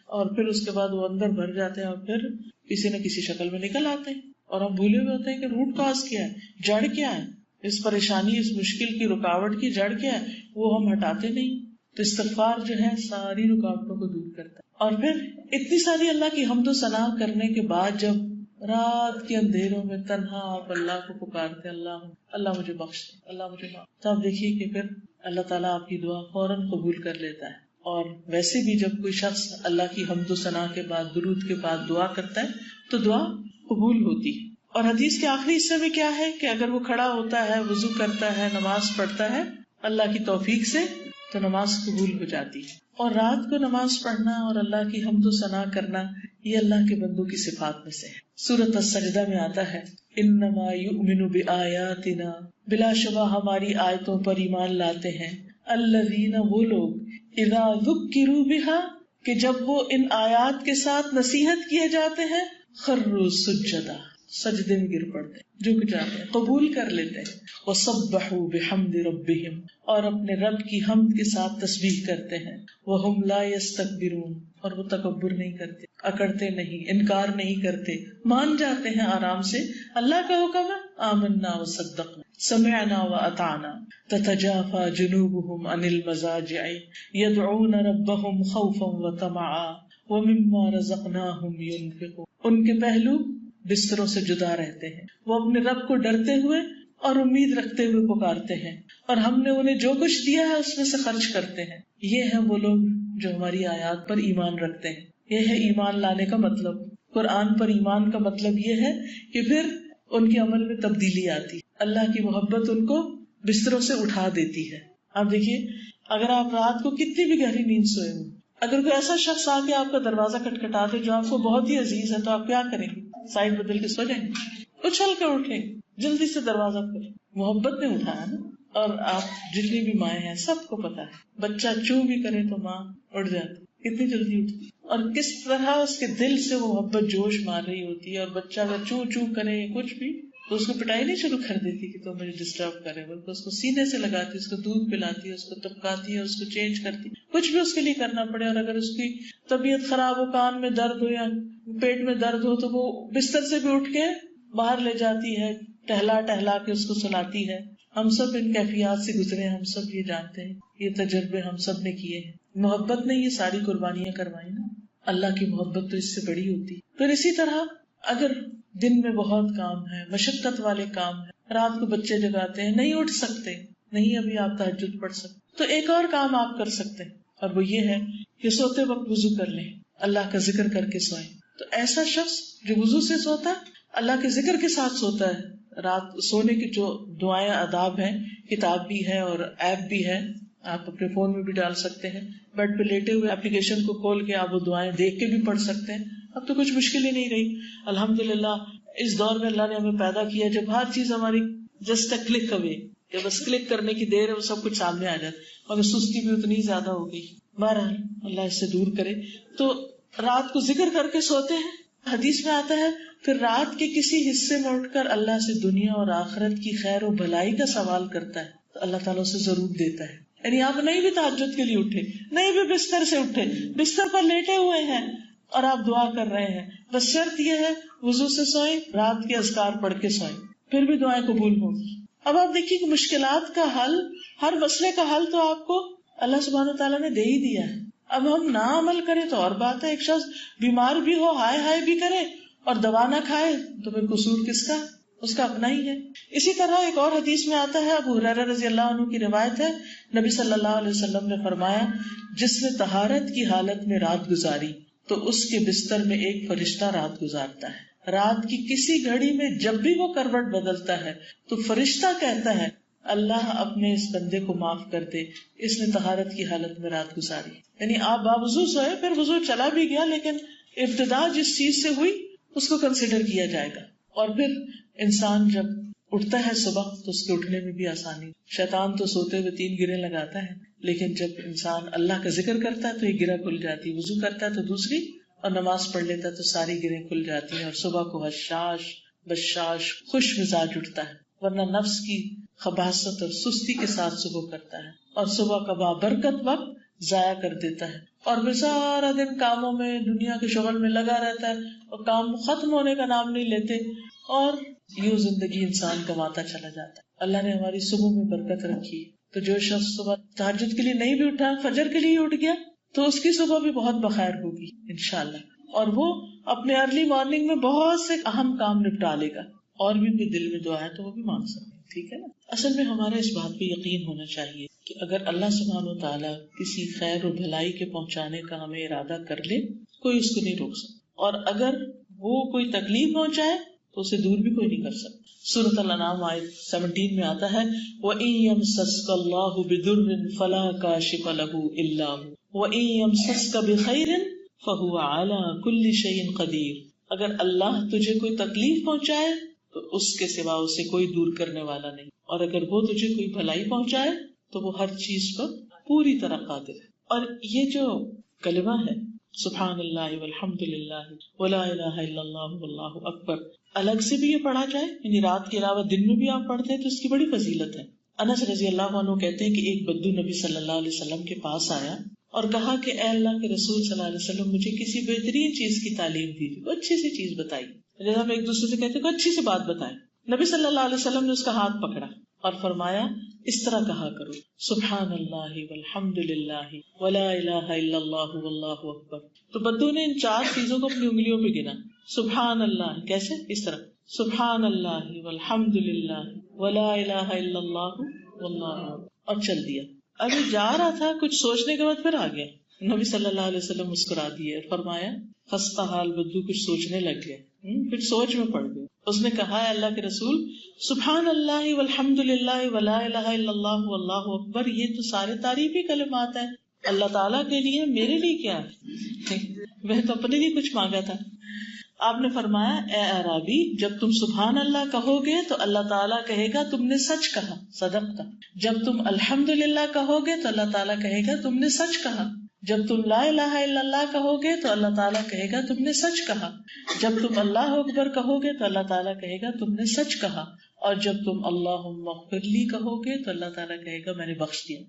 اور پھر اس کے بعد وہ اندر بھر جاتے ہیں اور پھر کسی نہ کسی شکل میں نکل آتے ہیں. اور ہم بھولے ہوئے ہوتے ہیں کہ روٹ کاز کیا ہے، جڑ کیا ہے، اس پریشانی، اس مشکل کی رکاوٹ کی جڑ کیا ہے، وہ ہم ہٹاتے نہیں. تو استغفار جو ہے ساری رکاوٹوں کو دور کرتا ہے. اور پھر اتنی ساری اللہ کی حمد و ثنا کرنے کے بعد جب رات کے اندھیروں میں تنہا آپ اللہ کو پکارتے، اللہ مجھے بخش دے، اللہ مجھے معاف، تو آپ دیکھیے کہ پھر اللہ تعالیٰ آپ کی دعا فوراً قبول کر لیتا ہے. اور ویسے بھی جب کوئی شخص اللہ کی حمد و ثنا کے بعد، درود کے بعد دعا کرتا ہے تو دعا قبول ہوتی ہے. اور حدیث کے آخری حصے میں کیا ہے کہ اگر وہ کھڑا ہوتا ہے، وضو کرتا ہے، نماز پڑھتا ہے اللہ کی توفیق سے تو نماز قبول ہو جاتی ہے. اور رات کو نماز پڑھنا اور اللہ کی حمد و ثنا کرنا یہ اللہ کے بندوں کی صفات میں سے ہے. سورۃ السجدہ میں آتا ہے انما یؤمن بآیاتنا، بلا شبہ ہماری آیتوں پر ایمان لاتے ہیں، الذین وہ لوگ اذا ذکروا بہا کہ جب وہ ان آیات کے ساتھ نصیحت کیے جاتے ہیں، خروا سجدا سجدے میں گر پڑتے ہیں، جھک جاتے ہیں، قبول کر لیتے ہیں. وَسَبَّحُوا بِحَمْدِ رَبِّهِمْ، اور اپنے رب کی حمد کے ساتھ تسبیح کرتے ہیں. وَهُمْ لَا يَسْتَكْبِرُونَ، اور وہ تکبر نہیں کرتے، اکڑتے نہیں، انکار نہیں کرتے، مان جاتے ہیں آرام سے. اللہ کا حکم ہے آمنا وصدقنا سمعنا وأطعنا تتجافى جنوبهم عن المضاجع يدعون ربهم خوفا وطمعا ومما رزقناهم ينفقون. ان کے پہلو بستروں سے جدا رہتے ہیں، وہ اپنے رب کو ڈرتے ہوئے اور امید رکھتے ہوئے پکارتے ہیں، اور ہم نے انہیں جو کچھ دیا ہے اس میں سے خرچ کرتے ہیں. یہ ہیں وہ لوگ جو ہماری آیات پر ایمان رکھتے ہیں. یہ ہے ایمان لانے کا مطلب. قرآن پر ایمان کا مطلب یہ ہے کہ پھر ان کے عمل میں تبدیلی آتی، اللہ کی محبت ان کو بستروں سے اٹھا دیتی ہے. آپ دیکھیے، اگر آپ رات کو کتنی بھی گہری نیند سوئے ہوں، اگر کوئی ایسا شخص آ کے آپ کا دروازہ کھٹکھٹا دے جو آپ کو بہت ہی عزیز ہے، تو آپ کیا کریں گے؟ سائڈ بدل کے سو جائیں گے، اچھل کے اٹھیں، جلدی سے دروازہ کھولیں. محبت نے اٹھایا نا. اور آپ جتنی بھی مائیں ہیں سب کو پتا ہے، بچہ چوں بھی کرے تو ماں اٹھ جاتی، کتنی جلدی اٹھتی، اور کس طرح اس کے دل سے وہ محبت جوش مار رہی ہوتی ہے. اور بچہ اگر چوں چوں کرے کچھ بھی تو اس کو پٹائی نہیں شروع کر دیتی کہ تو مجھے ڈسٹرب کرے، بلکہ اس کو سینے سے لگاتی، اس کو دودھ پلاتی ہے، اس کو تپکاتی ہے، اس کو چینج کرتی، کچھ بھی اس کے لیے کرنا پڑے. اور اگر اس کی طبیعت خراب ہو، کان میں درد ہو یا پیٹ میں درد ہو، تو وہ بستر سے بھی اٹھ کے باہر لے جاتی ہے، ٹہلا ٹہلا کے اس کو سلاتی ہے. ہم سب ان کیفیات سے گزرے ہیں، ہم سب یہ جانتے ہیں، یہ تجربے ہم سب نے کیے ہیں. محبت نے یہ ساری قربانیاں کروائی نا. اللہ کی محبت تو اس سے بڑی ہوتی. پھر اسی طرح اگر دن میں بہت کام ہے، مشقت والے کام ہے، رات کو بچے جگاتے ہیں، نہیں اٹھ سکتے، نہیں ابھی آپ تہجد پڑھ سکتے، تو ایک اور کام آپ کر سکتے ہیں، اور وہ یہ ہے کہ سوتے وقت وضو کر لیں، اللہ کا ذکر کر کے سوئیں. تو ایسا شخص جو وضو سے سوتا ہے، اللہ کے ذکر کے ساتھ سوتا ہے. رات سونے کی جو دعائیں آداب ہیں، کتاب بھی ہے اور ایپ بھی ہے، آپ اپنے فون میں بھی ڈال سکتے ہیں. بیڈ پہ لیٹے ہوئے اپلیکیشن کو کھول کے آپ وہ دعائیں دیکھ کے بھی پڑھ سکتے ہیں. اب تو کچھ مشکل ہی نہیں رہی. الحمدللہ اس دور میں اللہ نے ہمیں پیدا کیا جب ہر چیز ہماری جسٹ کلک اوے، کہ بس کلک کرنے کی دیر ہے، وہ سب کچھ سامنے آ جاتا. مگر سستی بھی اتنی زیادہ ہو گئی. بہرحال اللہ اس سے دور کرے. تو رات کو ذکر کر کے سوتے ہیں. حدیث میں آتا ہے پھر رات کے کسی حصے میں اٹھ کر اللہ سے دنیا اور آخرت کی خیر و بھلائی کا سوال کرتا ہے تو اللہ تعالیٰ اسے ضرور دیتا ہے. یعنی آپ نہیں بھی تہجد کے لیے اٹھے، نہیں بھی بستر سے اٹھے، بستر پر لیٹے ہوئے ہیں اور آپ دعا کر رہے ہیں، بس شرط یہ ہے وضو سے سوئیں، رات کے اذکار پڑھ کے سوئیں، پھر بھی دعائیں قبول ہوں گی. اب آپ دیکھیے کہ مشکلات کا حل، ہر مسئلے کا حل تو آپ کو اللہ سبحانہ وتعالیٰ نے دے ہی دیا ہے. اب ہم نہ عمل کریں تو اور بات ہے. ایک شخص بیمار بھی ہو، ہائے ہائے بھی کرے اور دوا نہ کھائے تو پھر قصور کس کا؟ اس کا اپنا ہی ہے. اسی طرح ایک اور حدیث میں آتا ہے، ابو ہریرہ رضی اللہ عنہ کی روایت ہے، نبی صلی اللہ علیہ وسلم نے فرمایا، جس نے طہارت کی حالت میں رات گزاری تو اس کے بستر میں ایک فرشتہ رات گزارتا ہے. رات کی کسی گھڑی میں جب بھی وہ کروٹ بدلتا ہے تو فرشتہ کہتا ہے اللہ اپنے اس بندے کو معاف کر دے، اس نے طہارت کی حالت میں رات گزاری. یعنی آپ باوضو سوئے، پھر وضو چلا بھی گیا، لیکن ابتدا جس چیز سے ہوئی اس کو کنسیڈر کیا جائے گا. اور پھر انسان جب اٹھتا ہے صبح تو اس کے اٹھنے میں بھی آسانی. شیطان تو سوتے ہوئے 3 گرہیں لگاتا ہے، لیکن جب انسان اللہ کا ذکر کرتا ہے تو ایک گرہ کھل جاتی، وضو کرتا ہے تو دوسری، اور نماز پڑھ لیتا ہے تو ساری گرہیں کھل جاتی ہیں، اور صبح کو حشاش بشاش خوش مزاج اٹھتا ہے. ورنہ نفس کی خباثت اور سستی کے ساتھ صبح کرتا ہے، اور صبح کا بابرکت وقت ضائع کر دیتا ہے، اور پھر سارا دن کاموں میں، دنیا کے شغل میں لگا رہتا ہے، اور کام ختم ہونے کا نام نہیں لیتے، اور یوں زندگی انسان کماتا چلا جاتا ہے. اللہ نے ہماری صبح میں برکت رکھی. تو جو شخص صبح تہجد کے لیے نہیں بھی اٹھا، فجر کے لیے اٹھ گیا، تو اس کی صبح بھی بہت بخیر ہوگی انشاءاللہ، اور وہ اپنے ارلی مارننگ میں بہت سے اہم کام نپٹا لے گا. اور بھی کوئی دل میں دعا ہے تو وہ بھی مانگ سکتے ہیں. ٹھیک ہے نا. اصل میں ہمارا اس بات پہ یقین ہونا چاہیے کہ اگر اللہ سبحانہ و تعالیٰ کسی خیر و بھلائی کے پہنچانے کا ہمیں ارادہ کر لے، کوئی اس کو نہیں روک سکتا، اور اگر وہ کوئی تکلیف پہنچائے تو اسے دور بھی کوئی نہیں کر سکتا. سورۃ الانعام آیت 17 میں آتا ہے وَإِن يَمْسَسْكَ اللَّهُ بِضُرٍّ فَلَا كَاشِفَ لَهُ إِلَّا هُوَ وَإِن يَمْسَسْكَ بِخَيْرٍ فَهُوَ عَلَى كُلِّ شَيْءٍ قَدِيرٌ. اگر اللہ تجھے کوئی تکلیف پہنچائے تو اس کے سوا اسے کوئی دور کرنے والا نہیں، اور اگر وہ تجھے کوئی بھلائی پہنچائے تو وہ ہر چیز پر پوری طرح قادر ہے. اور یہ جو کلمہ ہے سبحان اللہ والحمد للہ ولا الہ الا اللہ واللہ اکبر الگ سے بھی یہ پڑھا جائے، یعنی رات کے علاوہ دن میں بھی آپ پڑھتے ہیں تو اس کی بڑی فضیلت ہے۔ انس رضی اللہ عنہ کہتے ہیں کہ ایک بدو نبی صلی اللہ علیہ وسلم کے پاس آیا اور کہا کہ اے اللہ کے رسول صلی اللہ علیہ وسلم مجھے کسی بہترین چیز کی تعلیم دیجیے، کوئی اچھی سی چیز بتائی، جیسے ہم ایک دوسرے سے کہتے ہیں کوئی اچھی سی بات بتائیں۔ نبی صلی اللہ علیہ وسلم نے اس کا ہاتھ پکڑا اور فرمایا اس طرح کہا کرو سبحان اللہ والحمد للہ ولا الہ الا اللہ واللہ اکبر۔ تو بدو نے ان 4 چیزوں کو اپنی انگلیوں پہ گنا، سبحان اللہ کیسے، اس طرح سبحان اللہ والحمد للہ ولا الہ الا اللہ واللہ اکبر، اور چل دیا۔ ابھی جا رہا تھا، کچھ سوچنے کے بعد پھر آ گیا۔ نبی صلی اللہ علیہ وسلم مسکرا دیے اور فرمایا خستہ حال بدو کچھ سوچنے لگ گئے، پھر سوچ میں پڑ گئے۔ اس نے کہا ہے اللہ کے رسول سبحان اللہ والحمد للہ ولا الہ الا اللہ واللہ اکبر، یہ تو سارے تعریفی کلمات ہیں اللہ تعالیٰ کے لیے، میرے لیے کیا ہے؟ میں تو اپنے لیے کچھ مانگا تھا۔ آپ نے فرمایا اے اعرابی جب تم سبحان اللہ کہو گے تو اللہ تعالیٰ کہے گا تم نے سچ کہا، صدقت۔ جب تم الحمدللہ کہو گے تو اللہ تعالیٰ کہے گا تم نے سچ کہا۔ جب تم لا الہ الا اللہ کہو گے تو اللہ تعالیٰ کہے گا تم نے سچ کہا۔ جب تم اللہ اکبر کہو گے تو اللہ تعالیٰ کہے گا تم نے سچ کہا۔ اور جب تم اللہم اغفر لی کہو گے تو اللہ تعالیٰ کہے گا میں نے بخش دیا۔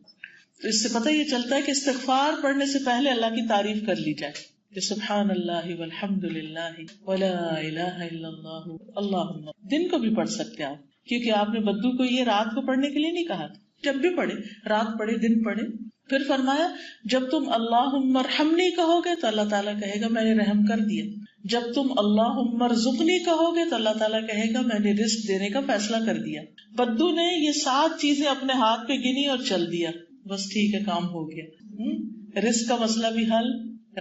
تو اس سے پتہ یہ چلتا ہے کہ استغفار پڑھنے سے پہلے اللہ کی تعریف کر لی جائے کہ سبحان اللہ والحمد للہ ولا الہ الا اللہ اللہم۔ دن کو بھی پڑھ سکتے آپ، کیونکہ آپ نے بدو کو یہ رات کو پڑھنے کے لیے نہیں کہا تھا، جب بھی پڑھے، رات پڑھے دن پڑھے۔ پھر فرمایا جب تم اللہم ارحمنی کہو گے تو اللہ تعالیٰ کہے گا میں نے رحم کر دیا۔ جب تم اللہم ارزقنی کہو گے تو اللہ تعالیٰ کہے گا میں نے رزق دینے کا فیصلہ کر دیا۔ بدو نے یہ 7 چیزیں اپنے ہاتھ پہ گنی اور چل دیا، بس ٹھیک ہے کام ہو گیا، رزق کا مسئلہ بھی حل،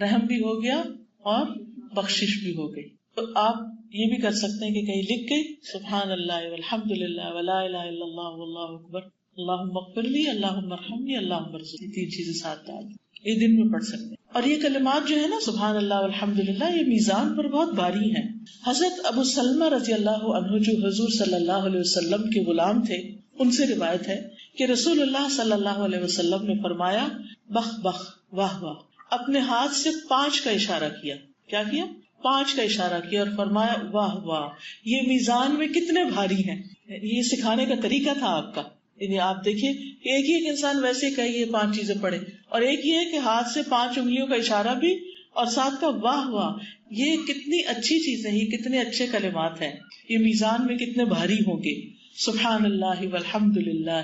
رحم بھی ہو گیا اور بخشش بھی ہو گئی۔ تو آپ یہ بھی کر سکتے ہیں کہ کہیں لکھ کے سبحان اللہ والحمد للہ ولا الہ الا اللہ واللہ اکبر اللہم اغفر لی اللہم ارحمنی اللہم ارزقنی، 3 چیزیں ساتھ ڈال یہ دن میں پڑھ سکتے ہیں۔ اور یہ کلمات جو ہے نا سبحان اللہ والحمد للہ، یہ میزان پر بہت باری ہیں۔ حضرت ابو سلمہ رضی اللہ عنہ جو حضور صلی اللہ علیہ وسلم کے غلام تھے، ان سے روایت ہے کہ رسول اللہ صلی اللہ علیہ وسلم نے فرمایا بخ بخ واہ واہ، اپنے ہاتھ سے 5 کا اشارہ کیا۔ کیا کیا؟ 5 کا اشارہ کیا اور فرمایا واہ واہ، یہ میزان میں کتنے بھاری ہیں۔ یہ سکھانے کا طریقہ تھا آپ کا، یعنی آپ دیکھیے ایک ہی ایک انسان ویسے کہے یہ 5 چیزیں پڑھے، اور ایک یہ ہے کہ ہاتھ سے 5 انگلیوں کا اشارہ بھی اور ساتھ کا واہ واہ، یہ کتنی اچھی چیزیں، یہ کتنے اچھے کلمات ہیں، یہ میزان میں کتنے بھاری ہوں گے۔ سبحان اللہ والحمد للہ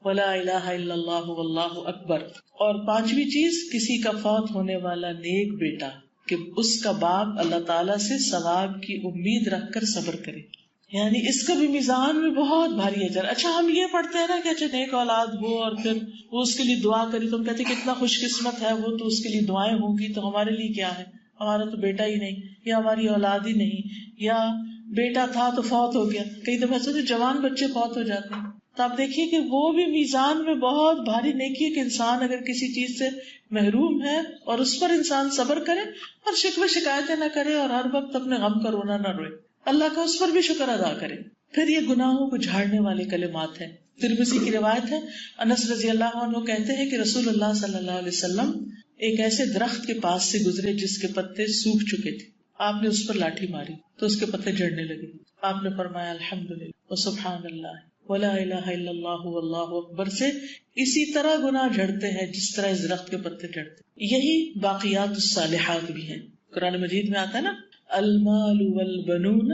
ولا الہ الا اللہ واللہ اکبر۔ اور 5ویں چیز، کسی کا فوت ہونے والا نیک بیٹا کہ اس کا باپ اللہ تعالیٰ سے ثواب کی امید رکھ کر صبر کرے، یعنی اس کا بھی میزان میں بہت بھاری اجر۔ اچھا ہم یہ پڑھتے ہیں نا کہ اچھا نیک اولاد ہو اور پھر وہ اس کے لیے دعا کری، تو ہم کہتے ہیں کتنا خوش قسمت ہے وہ، تو اس کے لیے دعائیں ہوں گی، تو ہمارے لیے کیا ہے، ہمارا تو بیٹا ہی نہیں، یا ہماری اولاد ہی نہیں، یا بیٹا تھا تو فوت ہو گیا۔ کئی دفعہ ایسے جوان بچے فوت ہو جاتے ہیں، تو آپ دیکھیے کہ وہ بھی میزان میں بہت بھاری نیکی ہے کہ انسان اگر کسی چیز سے محروم ہے اور اس پر انسان صبر کرے اور شکوے شکایتیں نہ کرے اور ہر وقت اپنے غم کا رونا نہ روئے، اللہ کا اس پر بھی شکر ادا کرے۔ پھر یہ گناہوں کو جھاڑنے والے کلمات ہیں۔ ترمذی کی روایت ہے، انس رضی اللہ عنہ کہتے ہیں کہ رسول اللہ صلی اللہ علیہ وسلم ایک ایسے درخت کے پاس سے گزرے جس کے پتے سوکھ چکے تھے، آپ نے اس پر لاٹھی ماری تو اس کے پتے جھڑنے لگے، آپ نے فرمایا الحمدللہ وسبحان اللہ ولا الہ الا اللہ واللہ اکبر سے اسی طرح گناہ جھڑتے ہیں جس طرح اس درخت کے پتے جھڑتے۔ یہی باقیات الصالحات بھی ہیں، قرآن مجید میں آتا ہے نا المال والبنون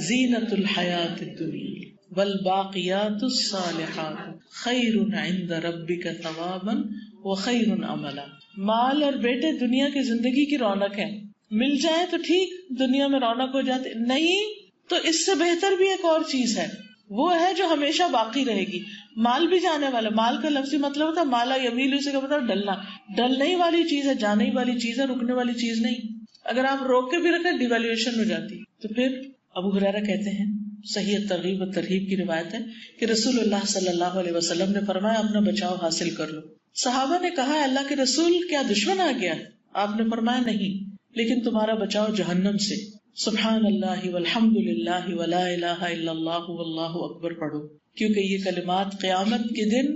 زینت الحیات الدنیا والباقیات الصالحات خیر عند ربک ثوابا وخیر عملا۔ مال اور بیٹے دنیا کی زندگی کی رونق ہے، مل جائے تو ٹھیک، دنیا میں رونق ہو جاتی، نہیں تو اس سے بہتر بھی ایک اور چیز ہے، وہ ہے جو ہمیشہ باقی رہے گی۔ مال بھی جانے والا، مال کا لفظی مطلب ہوتا ہے مالا یمیل، اسے کا مطلب ڈلنا، ڈلنے ہی والی چیز ہے، جانے ہی والی چیز ہے، رکنے والی چیز نہیں۔ اگر آپ روک کے بھی رکھیں ڈیویلیویشن ہو جاتی۔ تو پھر ابو ہریرہ کہتے ہیں، صحیح ترغیب و ترہیب کی روایت ہے کہ رسول اللہ صلی اللہ علیہ وسلم نے فرمایا اپنا بچاؤ حاصل کر لو۔ صحابہ نے کہا اللہ کے رسول کیا دشمن آ گیا؟ آپ نے فرمایا نہیں، لیکن تمہارا بچاؤ جہنم سے۔ سبحان اللہ والحمد للہ ولا الہ الا اللہ واللہ اکبر پڑھو، کیونکہ یہ کلمات قیامت کے دن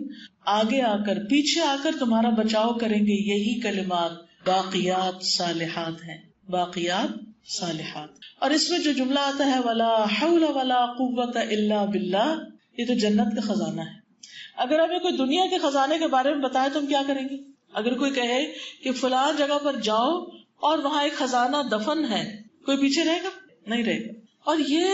آگے آ کر پیچھے آ کر تمہارا بچاؤ کریں گے، یہی کلمات باقیات صالحات ہیں، باقیات صالحات. اور اس میں جو جملہ آتا ہے ولا حول ولا قوت الا باللہ، یہ تو جنت کا خزانہ ہے. اگر ہمیں کوئی دنیا کے خزانے کے بارے میں بتائے تو ہم کیا کریں گے؟ اگر کوئی کہے کہ فلاں جگہ پر جاؤ اور وہاں ایک خزانہ دفن ہے، کوئی پیچھے رہے گا؟ نہیں رہے گا. اور یہ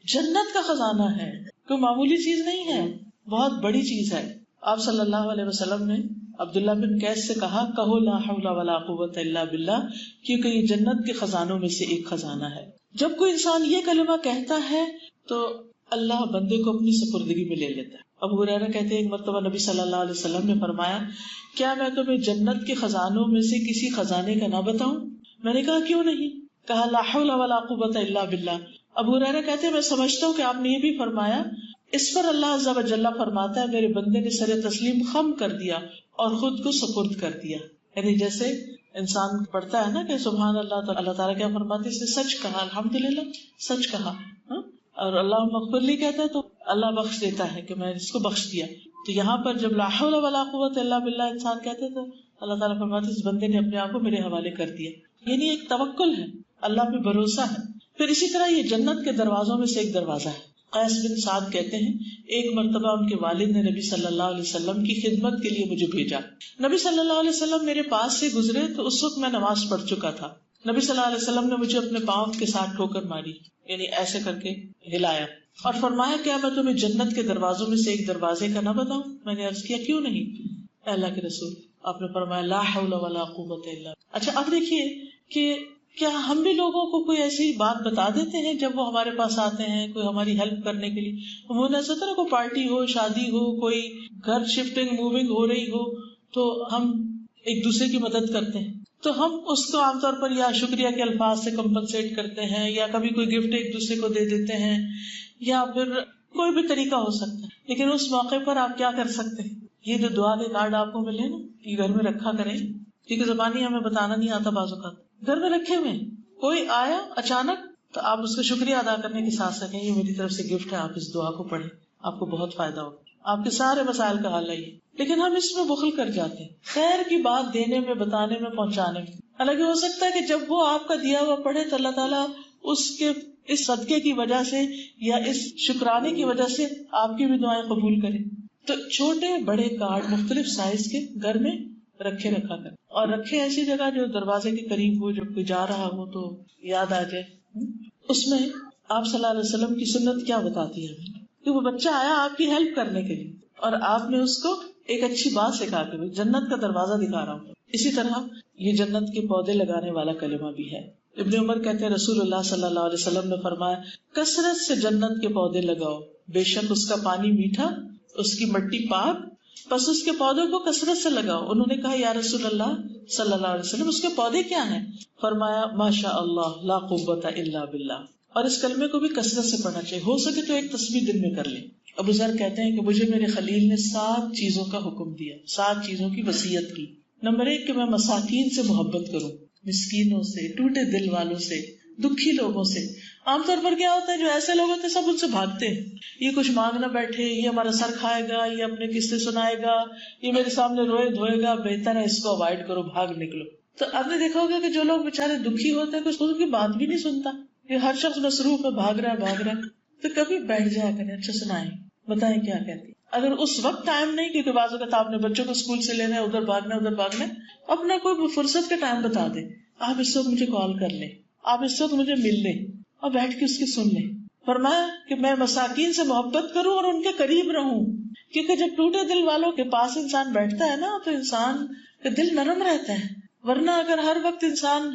جنت کا خزانہ ہے، کوئی معمولی چیز نہیں ہے، بہت بڑی چیز ہے. آپ صلی اللہ علیہ وسلم نے عبداللہ بن قیس سے کہا کہو لا حول ولا قوت الا باللہ، کیونکہ یہ جنت کے خزانوں میں سے ایک خزانہ ہے. جب کوئی انسان یہ کلمہ کہتا ہے تو اللہ بندے کو اپنی سپردگی میں لے لیتا ہے. ابو ہریرہ کہتے ہیں ایک مرتبہ نبی صلی اللہ علیہ وسلم نے فرمایا کیا میں تمہیں جنت کے خزانوں میں سے کسی خزانے کا نہ بتاؤں؟ میں نے کہا کیوں نہیں؟ کہا لا حول ولا قوت الا باللہ. ابو ہریرہ کہتے ہیں میں سمجھتا ہوں کہ آپ نے یہ بھی فرمایا اس پر اللہ عز و جل فرماتا ہے میرے بندے نے سر تسلیم خم کر دیا اور خود کو سپرد کر دیا. یعنی جیسے انسان پڑھتا ہے نا کہ سبحان اللہ، تو اللہ تعالیٰ کیا فرماتے اس نے سچ کہا، الحمدللہ سچ کہا. اور اللہ مغفر لی کہتا ہے تو اللہ بخش دیتا ہے کہ میں اس کو بخش دیا. تو یہاں پر جب لا حول ولا قوت الا باللہ انسان کہتے ہیں تو اللہ تعالیٰ فرماتے اس بندے نے اپنے آپ کو میرے حوالے کر دیا. یعنی ایک توکل ہے، اللہ پہ بھروسہ ہے. پھر اسی طرح یہ جنت کے دروازوں میں سے ایک دروازہ ہے. قیس بن سعد کہتے ہیں ایک مرتبہ ان کے والد نے نبی صلی اللہ علیہ وسلم کی خدمت کے لیے مجھے بھیجا. نبی صلی اللہ علیہ وسلم میرے پاس سے گزرے تو اس وقت میں نماز پڑھ چکا تھا. نبی صلی اللہ علیہ وسلم نے مجھے اپنے پاؤں کے ساتھ ٹھوکر ماری، یعنی ایسے کر کے ہلایا اور فرمایا کیا میں تمہیں جنت کے دروازوں میں سے ایک دروازے کا نہ بتاؤں؟ میں نے عرض کیا کیوں نہیں اے اللہ کے رسول؟ آپ نے فرمایا لا حول ولا قوت الا. اچھا اب دیکھیے کہ کیا ہم بھی لوگوں کو کوئی ایسی بات بتا دیتے ہیں جب وہ ہمارے پاس آتے ہیں کوئی ہماری ہیلپ کرنے کے لیے؟ وہ ایسا ہوتا ہے نا کوئی پارٹی ہو، شادی ہو، کوئی گھر شفٹنگ موونگ ہو رہی ہو تو ہم ایک دوسرے کی مدد کرتے ہیں، تو ہم اس کو عام طور پر یا شکریہ کے الفاظ سے کمپنسیٹ کرتے ہیں یا کبھی کوئی گفٹ ایک دوسرے کو دے دیتے ہیں یا پھر کوئی بھی طریقہ ہو سکتا ہے. لیکن اس موقع پر آپ کیا کر سکتے ہیں؟ یہ جو دعا کے کارڈ آپ کو ملے نا یہ گھر میں رکھا کریں، کیونکہ زبانی ہمیں بتانا نہیں آتا بعض اوقات. گھر میں رکھے ہوئے کوئی آیا اچانک تو آپ اس کا شکریہ ادا کرنے کے ساتھ ساتھ یہ میری طرف سے گفٹ ہے، آپ اس دعا کو پڑھیں، آپ کو بہت فائدہ ہوگا، آپ کے سارے مسائل کا حل ہے یہ. لیکن ہم اس میں بخل کر جاتے ہیں خیر کی بات دینے میں، بتانے میں، پہنچانے میں. حالانکہ ہو سکتا ہے کہ جب وہ آپ کا دیا ہوا پڑھے تو اللہ تعالیٰ اس کے اس صدقے کی وجہ سے یا اس شکرانے کی وجہ سے آپ کی بھی دعائیں قبول کرے. تو چھوٹے بڑے کارڈ مختلف سائز کے گھر میں رکھا کر، اور رکھے ایسی جگہ جو دروازے کے قریب ہو، جب کوئی جا رہا ہو تو یاد آ جائے. اس میں آپ صلی اللہ علیہ وسلم کی سنت کیا بتاتی ہے ہمیں کہ وہ بچہ آیا آپ کی ہیلپ کرنے کے لیے اور آپ نے اس کو ایک اچھی بات سکھا کے جنت کا دروازہ دکھا رہا ہوں. اسی طرح یہ جنت کے پودے لگانے والا کلمہ بھی ہے. ابن عمر کہتے ہیں رسول اللہ صلی اللہ علیہ وسلم نے فرمایا کثرت سے جنت کے پودے لگاؤ، بے شک اس کا پانی میٹھا، اس کی مٹی پاک، بس اس کے پودوں کو کثرت سے لگاؤ. انہوں نے کہا یا رسول اللہ صلی اللہ علیہ وسلم اس کے پودے کیا ہیں؟ فرمایا ماشاء اللہ لا قوت الا باللہ. اور اس کلمے کو بھی کثرت سے پڑھنا چاہیے، ہو سکے تو ایک تسبیح دن میں کر لیں. ابو ذر کہتے ہیں کہ مجھے میرے خلیل نے 7 چیزوں کا حکم دیا، 7 چیزوں کی وصیت کی. نمبر 1 کہ میں مساکین سے محبت کروں، مسکینوں سے، ٹوٹے دل والوں سے، دکھی لوگوں سے. عام طور پر کیا ہوتا ہے جو ایسے لوگ ہوتے ہیں سب ان سے بھاگتے ہیں، یہ کچھ مانگ نہ بیٹھے، یہ ہمارا سر کھائے گا، یہ اپنے قصے سنائے گا، یہ میرے سامنے روئے دھوئے گا، بہتر ہے اس کو اوائڈ کرو، بھاگ نکلو. تو آپ نے دیکھا ہوگا کہ جو لوگ بےچارے دکھی ہوتے ہیں کچھ ان کی بات بھی نہیں سنتا، یہ ہر شخص مصروف ہے، بھاگ رہا ہے. تو کبھی بیٹھ جایا کریں، اچھا سنائیں، بتائیں کیا کہتی. اگر اس وقت ٹائم نہیں، کیونکہ بعض اوقات آپ نے بچوں کو اسکول سے لینا ہے، ادھر بھاگنا، اپنا کوئی فرصت کا ٹائم بتا دیں، آپ اس وقت مجھے کال کر لیں، آپ اس وقت مجھے مل لیں اور بیٹھ کے اس کی سن لیں. فرمایا کہ میں مساکین سے محبت کروں اور ان کے قریب رہوں، کیونکہ جب ٹوٹے دل والوں کے پاس انسان بیٹھتا ہے نا تو انسان کا دل نرم رہتا ہے. ورنہ اگر ہر وقت انسان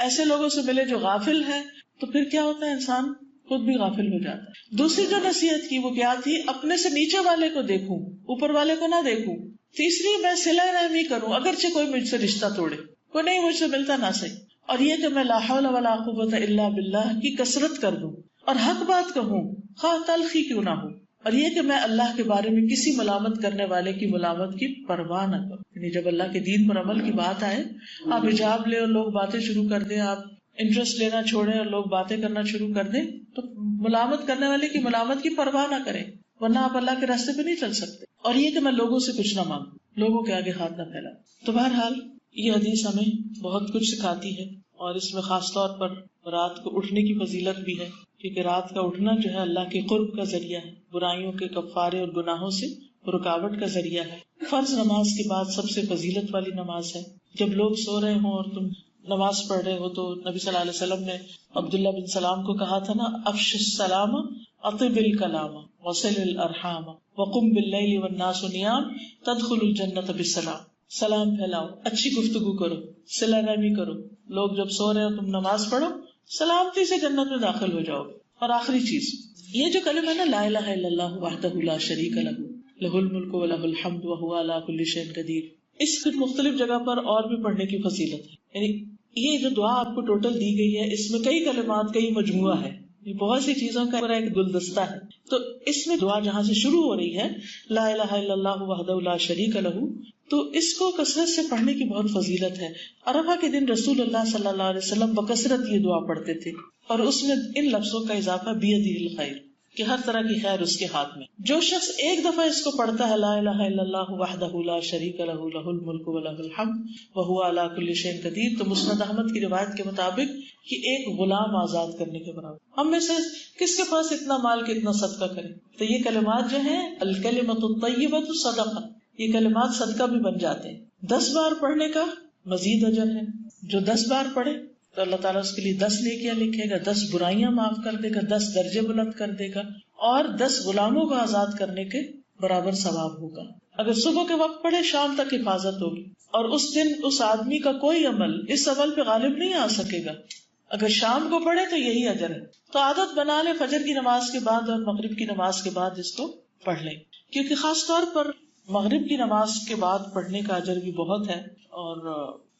ایسے لوگوں سے ملے جو غافل ہے تو پھر کیا ہوتا ہے، انسان خود بھی غافل ہو جاتا ہے. دوسری جو نصیحت کی وہ کیا تھی، اپنے سے نیچے والے کو دیکھوں، اوپر والے کو نہ دیکھوں. تیسری میں صلہ رحمی کروں، اگرچہ کوئی مجھ سے رشتہ توڑے، کوئی نہیں مجھ سے ملتا نہ صحیح. اور یہ کہ میں لا حول ولا قوت الا باللہ کی کثرت کر دوں اور حق بات کہوں خواہ تلخی کیوں نہ ہو. اور یہ کہ میں اللہ کے بارے میں کسی ملامت کرنے والے کی ملامت کی پرواہ نہ کروں. یعنی جب اللہ کے دین پر عمل کی بات آئے، آپ حجاب لے اور لوگ باتیں شروع کر دیں، آپ انٹرسٹ لینا چھوڑیں اور لوگ باتیں کرنا شروع کر دیں، تو ملامت کرنے والے کی ملامت کی پرواہ نہ کریں، ورنہ آپ اللہ کے راستے پہ نہیں چل سکتے. اور یہ کہ میں لوگوں سے کچھ نہ مانگوں، لوگوں کے آگے ہاتھ نہ پھیلاؤں. تو بہرحال یہ حدیث ہمیں بہت کچھ سکھاتی ہے، اور اس میں خاص طور پر رات کو اٹھنے کی فضیلت بھی ہے، کیونکہ رات کا اٹھنا جو ہے اللہ کے قرب کا ذریعہ ہے، برائیوں کے کفارے اور گناہوں سے رکاوٹ کا ذریعہ ہے۔ فرض نماز کے بعد سب سے فضیلت والی نماز ہے۔ جب لوگ سو رہے ہوں اور تم نماز پڑھ رہے ہو تو نبی صلی اللہ علیہ وسلم نے عبداللہ بن سلام کو کہا تھا نا، افش السلام اطب الکلام وصل الارحام وقم باللیل والناس نیام تدخل الجنۃ بالسلام۔ سلام پھیلاؤ، اچھی گفتگو کرو، صلہ رحمی کرو، لوگ جب سو رہے ہو تم نماز پڑھو، سلامتی سے جنت میں داخل ہو جاؤ۔ اور آخری چیز، یہ جو کلمہ ہے نا، لا الہ الا اللہ وحدہ لا شریک لہ لہ الملک و لہ الحمد وہو علی کل شیء قدیر، اس کو مختلف جگہ پر اور بھی پڑھنے کی فضیلت ہے۔ یعنی یہ جو دعا آپ کو ٹوٹل دی گئی ہے، اس میں کئی کلمات کا یہ مجموعہ ہے، یہ بہت سی چیزوں کا پورا ایک گلدستہ ہے۔ تو اس میں دعا جہاں سے شروع ہو رہی ہے، لا الہ الا اللہ وحدہ لا شریک لہ، تو اس کو کثرت سے پڑھنے کی بہت فضیلت ہے۔ عرفہ کے دن رسول اللہ صلی اللہ علیہ وسلم بکثرت یہ دعا پڑھتے تھے، اور اس میں ان لفظوں کا اضافہ بیدہ الخیر، کہ ہر طرح کی خیر اس کے ہاتھ میں۔ جو شخص ایک دفعہ اس کو پڑھتا ہے، لا الہ الا اللہ وحدہ لا شریک لہ لہ الملک و لہ الحمد وہو علی کل شیء قدیر، تو مسند احمد کی روایت کے مطابق یہ ایک غلام آزاد کرنے کے برابر۔ ہم میں سے کس کے پاس اتنا مال کہ اتنا صدقہ کرے؟ تو یہ کلمات جو ہیں، الکلمۃ الطیبۃ صدقہ، یہ کلمات صدقہ بھی بن جاتے ہیں۔ 10 بار پڑھنے کا مزید اجر ہے۔ جو 10 بار پڑھے تو اللہ تعالیٰ اس کے لیے 10 نیکیاں لکھے گا، 10 برائیاں معاف کر دے گا، 10 درجے بلند کر دے گا، اور 10 غلاموں کو آزاد کرنے کے برابر ثواب ہوگا۔ اگر صبح کے وقت پڑھے، شام تک حفاظت ہوگی، اور اس دن اس آدمی کا کوئی عمل اس عمل پہ غالب نہیں آ سکے گا۔ اگر شام کو پڑھے تو یہی اجر ہے۔ تو عادت بنا لے، فجر کی نماز کے بعد اور مغرب کی نماز کے بعد اس کو پڑھ لیں، کیونکہ خاص طور پر مغرب کی نماز کے بعد پڑھنے کا اجر بھی بہت ہے، اور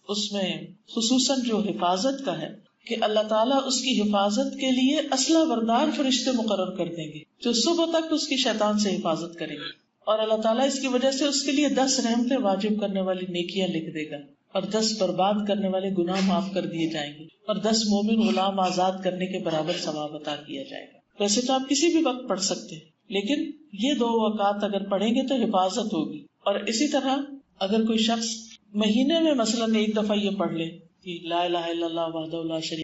اس میں خصوصاً جو حفاظت کا ہے کہ اللہ تعالیٰ اس کی حفاظت کے لیے اسلحہ بردار فرشتے مقرر کر دیں گے جو صبح تک اس کی شیطان سے حفاظت کریں گے، اور اللہ تعالیٰ اس کی وجہ سے اس کے لیے 10 رحمتیں واجب کرنے والی نیکیاں لکھ دے گا، اور 10 برباد کرنے والے گناہ معاف کر دیے جائیں گے، اور 10 مومن غلام آزاد کرنے کے برابر ثواب عطا کیا جائے گا۔ ویسے تو آپ کسی بھی وقت پڑھ سکتے ہیں، لیکن یہ 2 اوقات اگر پڑھیں گے تو حفاظت ہوگی۔ اور اسی طرح اگر کوئی شخص مہینے میں مثلاً 1 دفعہ یہ پڑھ لے کہ لا الہ الا اللہ وحدہ لا شریک